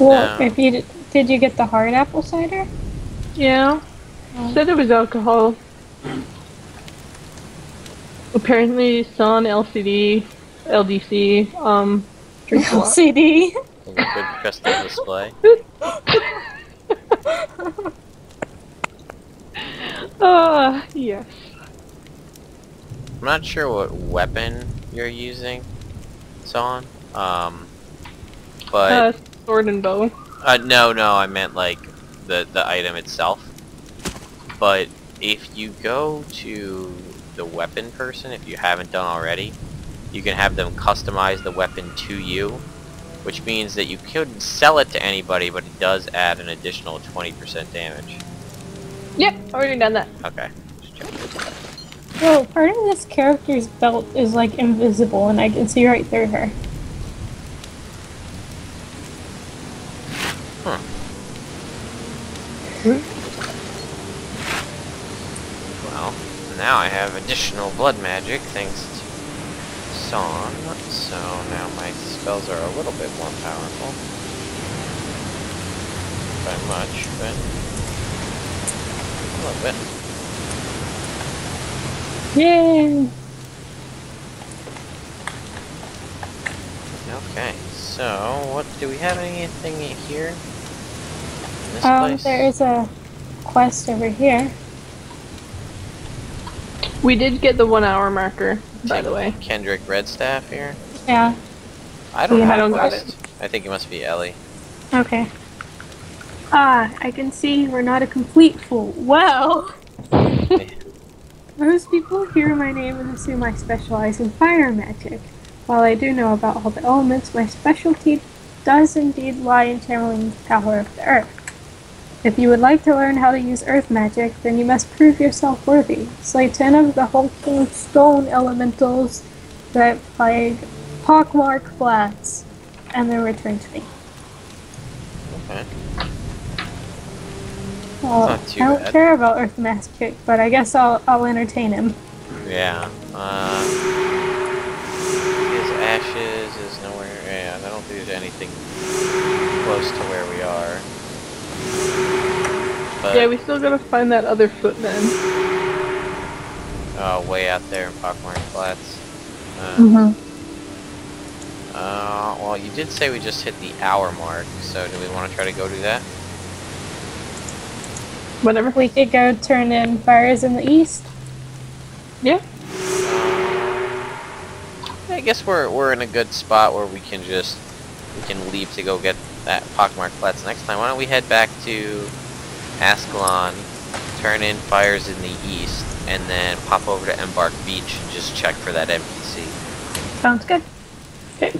Well, No. if you did you get the hard apple cider? Yeah. Said it was alcohol. Apparently still on LCD, LDC, drinks a lot. LCD. Liquid crystal display. Yes. I'm not sure what weapon you're using, Son. But Sword and bow. no, I meant like the item itself. But if you go to the weapon person, if you haven't done already, you can have them customize the weapon to you, which means that you could sell it to anybody, but it does add an additional 20% damage. Yep, already done that. Okay. Just checking. Well, part of this character's belt is like invisible, and I can see right through her. Huh. Well, now I have additional blood magic thanks to Son, so now my spells are a little bit more powerful. By much, but a little bit. Yay! Okay, so what do we have anything here? In this place? There is a quest over here. We did get the 1 hour marker, by the way. Kendrick Redstaff here. Yeah. I don't Yeah, have I don't a got quest. I think it must be Ellie. Okay. Ah, I can see we're not a complete fool. Well, most people hear my name and assume I specialize in fire magic. While I do know about all the elements, my specialty does indeed lie in channeling the power of the earth. If you would like to learn how to use earth magic, then you must prove yourself worthy. Slay 10 of the hulking stone elementals that plague pockmark flats, and then return to me. Okay. Well, Not too I don't bad. care about earth magic, but I guess I'll entertain him. Yeah. His ashes is nowhere. Yeah, I don't think there's anything close to where we are. But, Yeah, we still gotta find that other footman. way out there in Pockmark Flats. Well, you did say we just hit the hour mark, so do we want to try to go do that? Whatever. We could go turn in fires in the east. Yeah. I guess we're in a good spot where we can leave to go get that Pockmark Flats next time. Why don't we head back to Ascalon, turn in fires in the east, and then pop over to Embark Beach and just check for that NPC. Sounds good. Okay.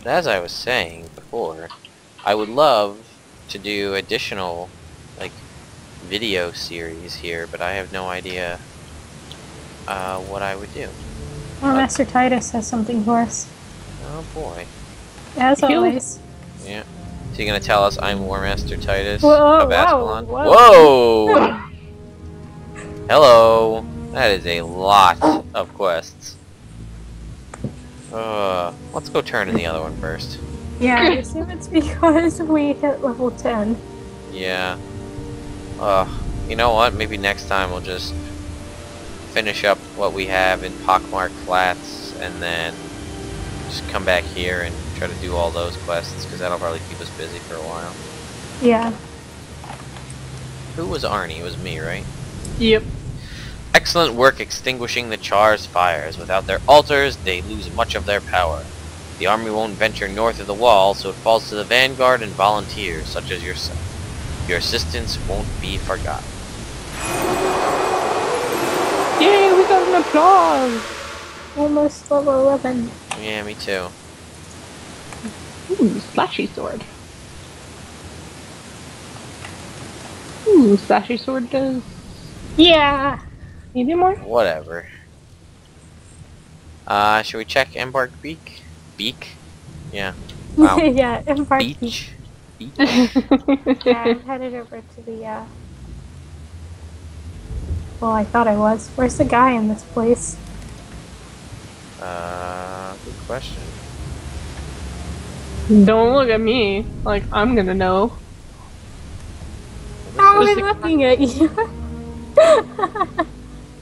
As I was saying before, I would love to do additional, like, video series here, but I have no idea what I would do. Well, Master Titus has something for us. Oh boy. As He'll- always. Yeah. So you're gonna tell us I'm War Master Titus Whoa, of whoa, Ascalon? whoa. Whoa! Hello! That is a lot of quests. Let's go turn in the other one first. Yeah, I assume it's because we hit level 10. Yeah. You know what? Maybe next time we'll just finish up what we have in Pockmark Flats and then just come back here and try to do all those quests, because that'll probably keep us busy for a while. Yeah. Who was Arnie? It was me, right? Yep. Excellent work extinguishing the Char's fires. Without their altars, they lose much of their power. The army won't venture north of the wall, so it falls to the vanguard and volunteers, such as yourself. Your assistance won't be forgotten. Yay, we got an applause! Almost level 11. Yeah, me too. Ooh, slashy sword. Ooh, slashy sword does... Yeah! Need any more? Whatever. Should we check Embark Beak? Beak? Yeah. Wow. Yeah, Embark Beach? Beach? Yeah, I'm headed over to the, Well, I thought I was. Where's the guy in this place? Good question. Don't look at me like I'm gonna know. How am I Just- looking at you?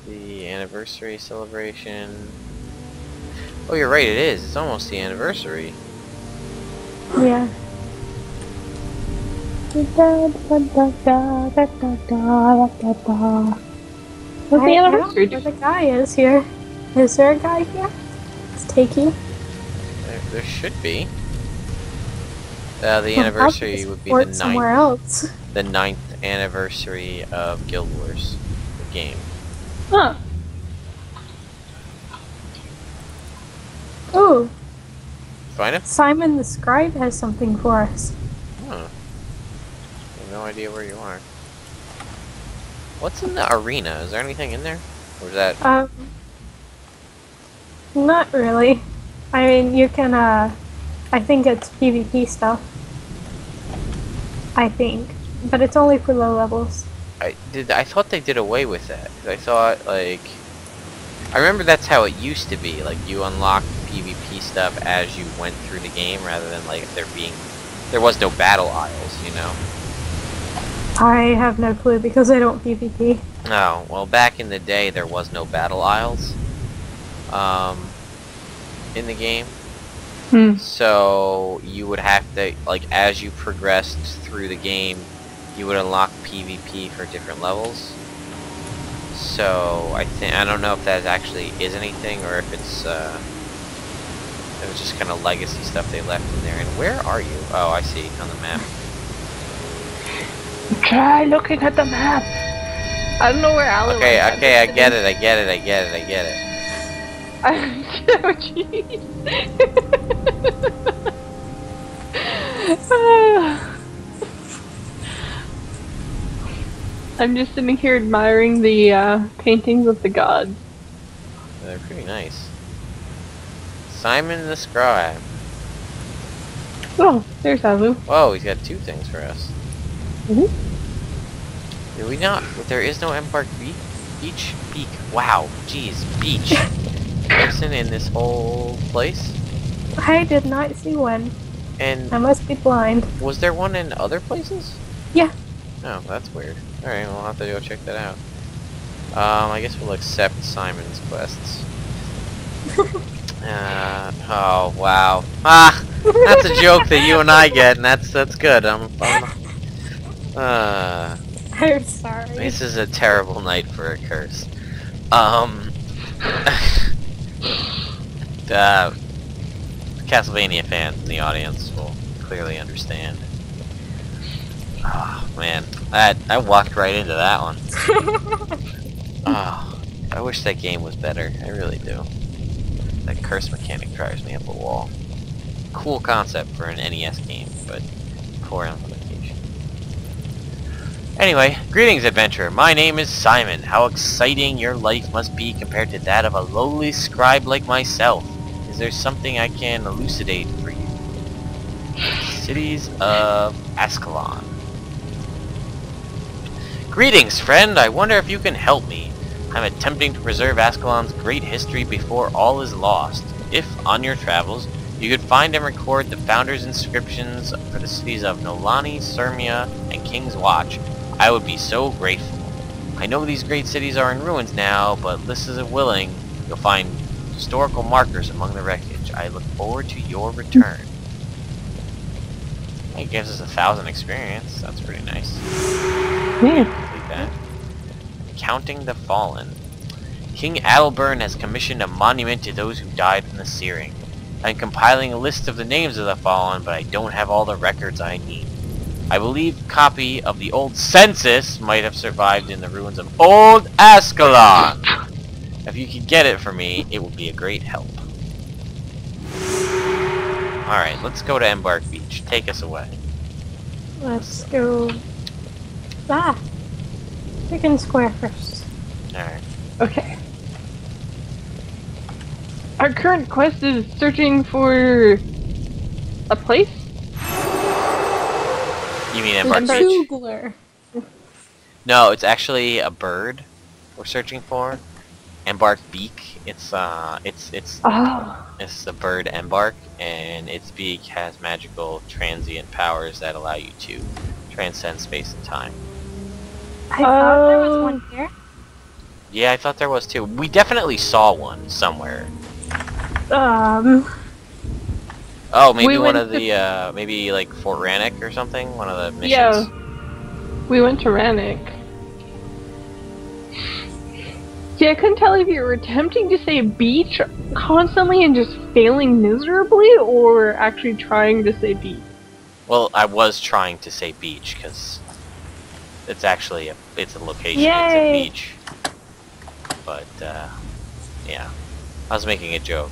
The anniversary celebration. Oh, you're right, it is. It's almost the anniversary. Yeah. What's the I don't anniversary? know where the guy is here. Is there a guy here? Let's take you. There should be. The anniversary would be the somewhere 9th, else. the 9th anniversary of Guild Wars, the game. Huh. Ooh, Find him? Simon the Scribe has something for us. Huh. I have no idea where you are. What's in the arena? Is there anything in there? Or is that... Not really. I mean, you can, I think it's PvP stuff. I think. But it's only for low levels. I thought they did away with that. 'Cause I thought, like... I remember that's how it used to be. Like, you unlocked PvP stuff as you went through the game, rather than, like, there was no battle aisles, you know? I have no clue because I don't PvP. Oh, well, back in the day, there was no battle aisles. In the game. Hmm. So, you would have to, like, as you progressed through the game, you would unlock PvP for different levels. So, I don't know if that actually is anything, or if it's, it was just kind of legacy stuff they left in there. And where are you? Oh, I see, on the map. Try looking at the map. I don't know where Alan Okay, went. I get it. I'm just sitting here admiring the paintings of the gods. They're pretty nice. Simon the Scribe. Oh, there's Avu. Whoa, he's got 2 things for us. Did we not? There is no embarked beach? Beak. Wow. Jeez. Beach. Person in this whole place? I did not see one. And I must be blind. was there one in other places? Yeah. Oh, that's weird. Alright, we'll have to go check that out. I guess we'll accept Simon's quests. Oh, wow. Ah! That's a joke that you and I get, and that's good. I'm sorry. This is a terrible night for a curse. The Castlevania fans in the audience will clearly understand. Oh man, I walked right into that one. Oh, I wish that game was better. I really do. That curse mechanic drives me up a wall. Cool concept for an NES game, but poor implementation. Anyway, greetings adventurer. My name is Simon. How exciting your life must be compared to that of a lowly scribe like myself. Is there something I can elucidate for you? Cities of Ascalon. Greetings, friend. I wonder if you can help me. I'm attempting to preserve Ascalon's great history before all is lost. If, on your travels, you could find and record the founders' inscriptions for the cities of Nolani, Sirmia, and King's Watch, I would be so grateful. I know these great cities are in ruins now, but list is willing. You'll find historical markers among the wreckage. I look forward to your return. It gives us 1,000 experience. That's pretty nice. Yeah. Like that. Counting the Fallen. King Adalburn has commissioned a monument to those who died in the searing. I'm compiling a list of the names of the fallen, but I don't have all the records I need. I believe a copy of the old census might have survived in the ruins of Old Ascalon. If you could get it for me, it would be a great help. Alright, let's go to Embark Beach. Take us away. Let's go. Chicken Square first. Alright. Okay. Our current quest is searching for a place. You mean Embark Beach? Googler. No, it's actually a bird we're searching for. Embark beak. It's Oh. it's the bird embark, and its beak has magical transient powers that allow you to transcend space and time. I thought there was one here. Yeah, I thought there was too. We definitely saw one somewhere. Oh, maybe We one went of the maybe like Fort Rannoch or something. One of the missions. Yeah. We went to Rannoch. Yeah, I couldn't tell if you were attempting to say beach constantly and just failing miserably, or actually trying to say beach. Well, I was trying to say beach because it's actually it's a location. Yay. It's a beach. But yeah, I was making a joke.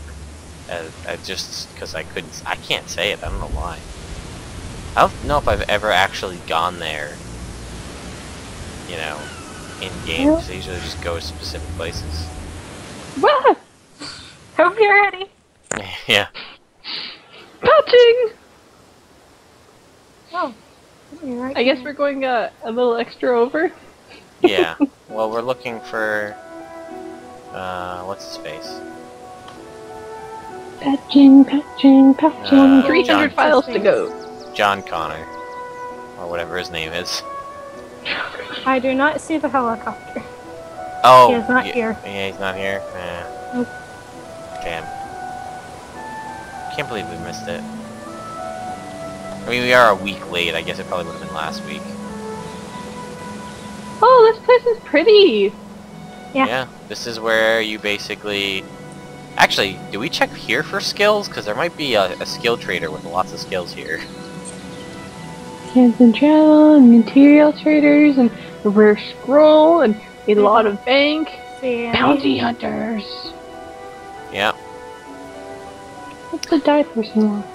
I just because I can't say it. I don't know why. I don't know if I've ever actually gone there. You know, in games. I usually just go to specific places. What? Hope you're ready. Yeah. Touching! Oh. You're right I guess here. we're going a little extra over. Yeah. Well, we're looking for what's his face? Patching, patching, patching. 300 John- files to go. John Connor, or whatever his name is. I do not see the helicopter. Oh, He is not here. Yeah, he's not here. Nope. Damn. Can't believe we missed it. I mean, we are a week late. I guess it probably would have been last week. Oh, this place is pretty. Yeah. This is where you basically... Actually, do we check here for skills? Because there might be a skill trader with lots of skills here. Cans and travel, and material traders, and a rare scroll, and a lot of bank. See, Bounty hunters. Yeah. What's the die person want?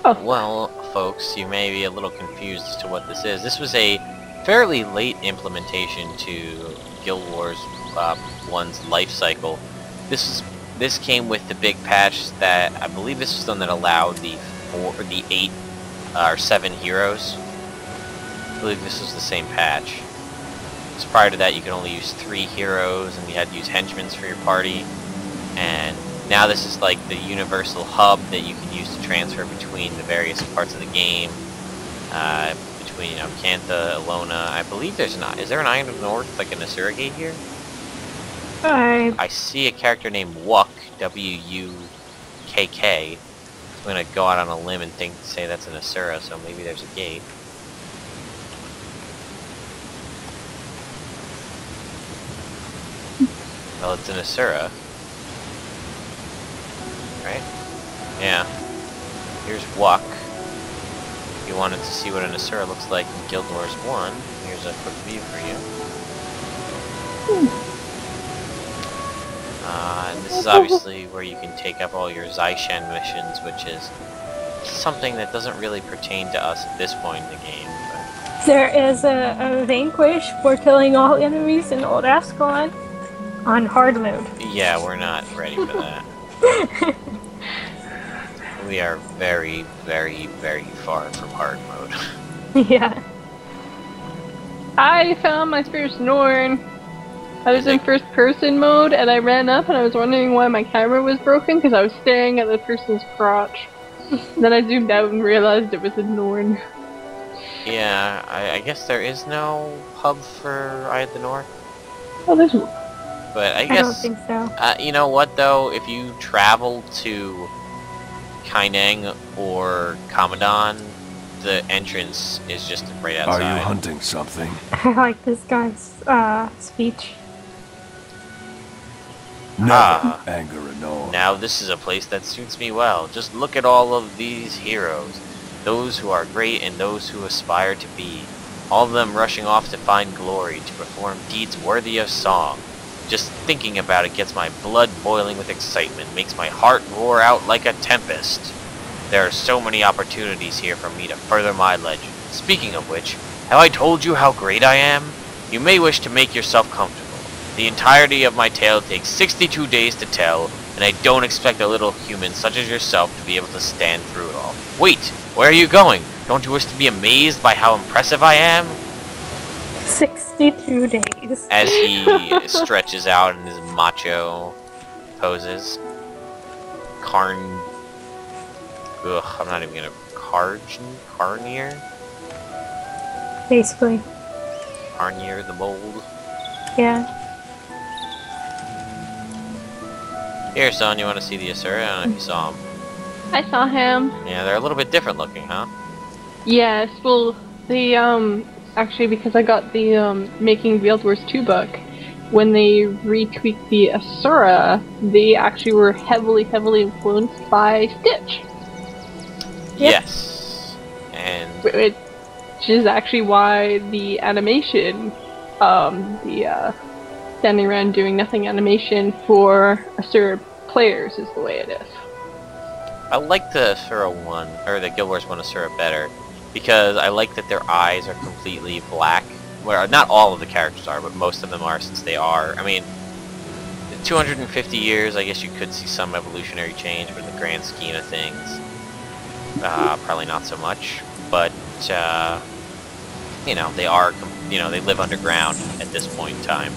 Oh, Well, folks, you may be a little confused as to what this is. This was a fairly late implementation to Guild Wars 1's life cycle. This came with the big patch that I believe this was the one that allowed the 8 or 7 heroes. I believe this was the same patch. Because prior to that, you could only use 3 heroes, and you had to use henchmen for your party. And now this is like the universal hub that you can use to transfer between the various parts of the game. Between Cantha, Elona. I believe there's not. Is there an Iron of North, like an Asura gate here? I see a character named Wuk, W-U-K-K. I'm gonna go out on a limb and say that's an Asura, so maybe there's a gate. Well, it's an Asura. Right? Yeah. Here's Wuk. If you wanted to see what an Asura looks like in Guild Wars 1, here's a quick view for you. And this is obviously where you can take up all your Zaishen missions, which is something that doesn't really pertain to us at this point in the game. But There is a vanquish for killing all enemies in Old Ascalon on hard mode. yeah, we're not ready for that. We are very, very, very far from hard mode. Yeah. I found my first Norn. I was in first person mode and I ran up and I was wondering why my camera was broken because I was staring at the person's crotch. Then I zoomed out and realized it was a Norn. Yeah, I guess there is no hub for Eye of the North. Oh, there's... But I I guess... don't think so. You know what, though? If you travel to Kaineng or Kamadan, the entrance is just right outside. Are you hunting something? I like this guy's speech. Never anger a Norn. Now this is a place that suits me well. Just look at all of these heroes. Those who are great and those who aspire to be. All of them rushing off to find glory, to perform deeds worthy of song. Just thinking about it gets my blood boiling with excitement, makes my heart roar out like a tempest. There are so many opportunities here for me to further my legend. Speaking of which, have I told you how great I am? You may wish to make yourself comfortable. The entirety of my tale takes 62 days to tell, and I don't expect a little human such as yourself to be able to stand through it all. Wait, where are you going? Don't you wish to be amazed by how impressive I am? 62 days. As he stretches out in his macho poses. I'm not even gonna... Carnier? Basically. Carnier the Bold. Yeah. Here, son, you want to see the Asura? I don't know if you saw him. I saw him. Yeah, they're a little bit different looking, huh? Yes, well, the, actually, because I got the, Making Guild Wars 2 book, when they retweaked the Asura, they actually were heavily influenced by Stitch. Yep. Yes. And... Which is actually why the animation, standing around doing nothing animation for Asura players is the way it is. I like the Asura one, or the Guild Wars 1 Asura better, because I like that their eyes are completely black. Well, not all of the characters are, but most of them are, since they are. I mean, 250 years, I guess you could see some evolutionary change, but in the grand scheme of things, probably not so much. But, you know, they are, you know, they live underground at this point in time.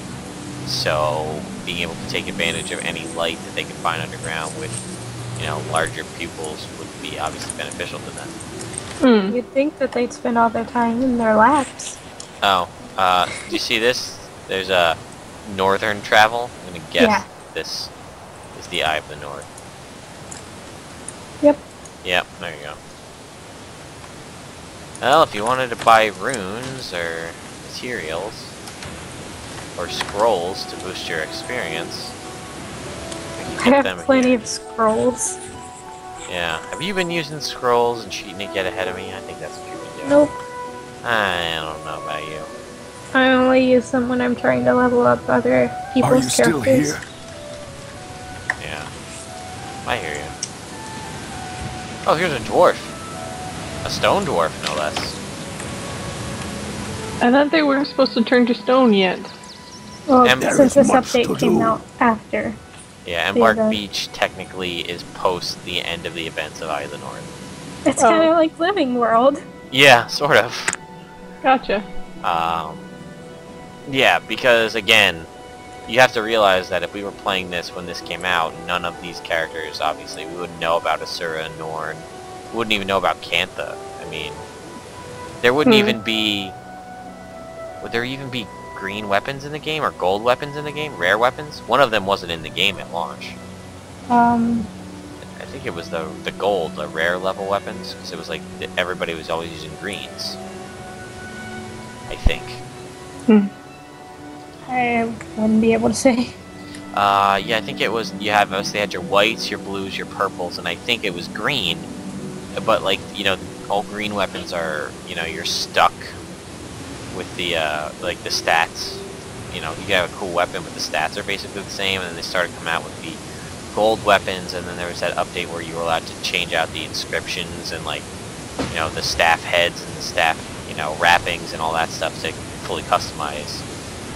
So, being able to take advantage of any light that they can find underground with, you know, larger pupils would be obviously beneficial to them. You'd think that they'd spend all their time in their labs. Oh, do you see this? There's a northern travel. I'm gonna guess this is the Eye of the North. Yep. Yep, there you go. Well, if you wanted to buy runes or materials or scrolls to boost your experience, I have plenty of scrolls. Yeah. Have you been using scrolls and cheating to get ahead of me? I think that's what you've been doing. Nope. I don't know about you. I only use them when I'm trying to level up other people's Are you still characters. here? Yeah. I hear you. Oh, here's a dwarf. A stone dwarf, no less. I thought they weren't supposed to turn to stone yet. Well, There since is this much to update came do. out after. Yeah, The Embark other- Beach technically is post the end of the events of Eye of the North. It's Oh. kind of like Living World. Yeah, sort of. Gotcha. Yeah, because again, you have to realize that if we were playing this when this came out, none of these characters, obviously, we wouldn't know about Asura and Norn. We wouldn't even know about Kantha. I mean, there wouldn't even be... Would there even be green weapons in the game, or gold weapons in the game? Rare weapons? One of them wasn't in the game at launch. I think it was the gold, the rare level weapons, because it was like everybody was always using greens. I think. I wouldn't be able to say. Yeah, I think it was, you have, they had your whites, your blues, your purples, and I think it was green, but like, you know, all green weapons are, you know, you're stuck with the, like the stats. You know, you can have a cool weapon, but the stats are basically the same, and then they started coming out with the gold weapons, and then there was that update where you were allowed to change out the inscriptions and, like, you know, the staff heads and the staff, you know, wrappings and all that stuff to fully customize.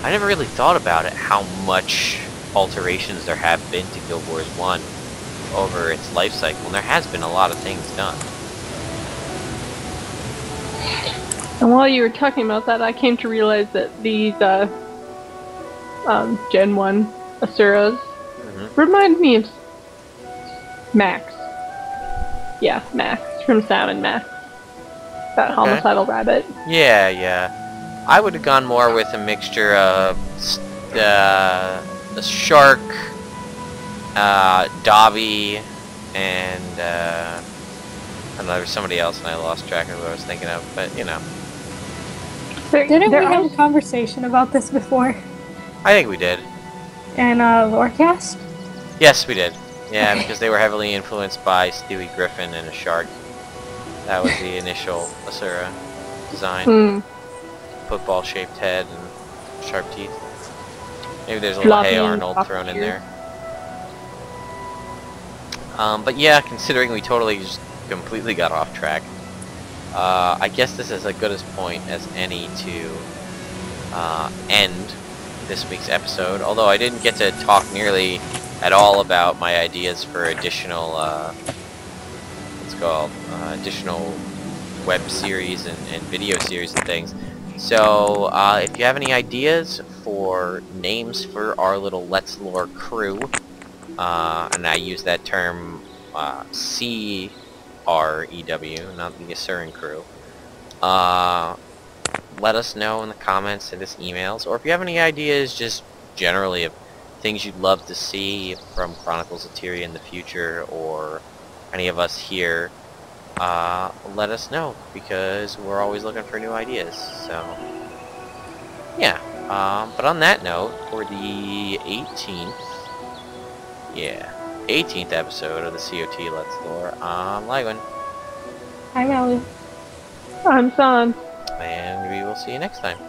I never really thought about it, how much alterations there have been to Guild Wars 1 over its life cycle, and there has been a lot of things done. And while you were talking about that, I came to realize that these Gen 1 Asuras remind me of Max. Yeah, Max from Sam and Max. That homicidal rabbit. Yeah, yeah. I would have gone more with a mixture of the shark, Dobby, and I don't know, there was somebody else and I lost track of who I was thinking of, but you know. Didn't we have a conversation about this before? I think we did. In Lorecast? Yes, we did. Yeah, because they were heavily influenced by Stewie Griffin and a shark. That was the initial Asura design. Football-shaped head and sharp teeth. Maybe there's a little Hey Arnold thrown in there. But yeah, considering we totally just completely got off track, I guess this is as good a point as any to end this week's episode. Although I didn't get to talk nearly at all about my ideas for additional, what's it called, additional web series and video series and things. So, if you have any ideas for names for our little Let's Lore crew, and I use that term C-R-E-W, not the Asuran crew, let us know in the comments, send us emails, or if you have any ideas just generally of things you'd love to see from Chronicles of Tyria in the future, or any of us here, let us know, because we're always looking for new ideas. So, yeah. But on that note, for the 18th, 18th episode of the CoT Let's Lore, I'm lagywn. I'm Ellie. I'm San. And we will see you next time.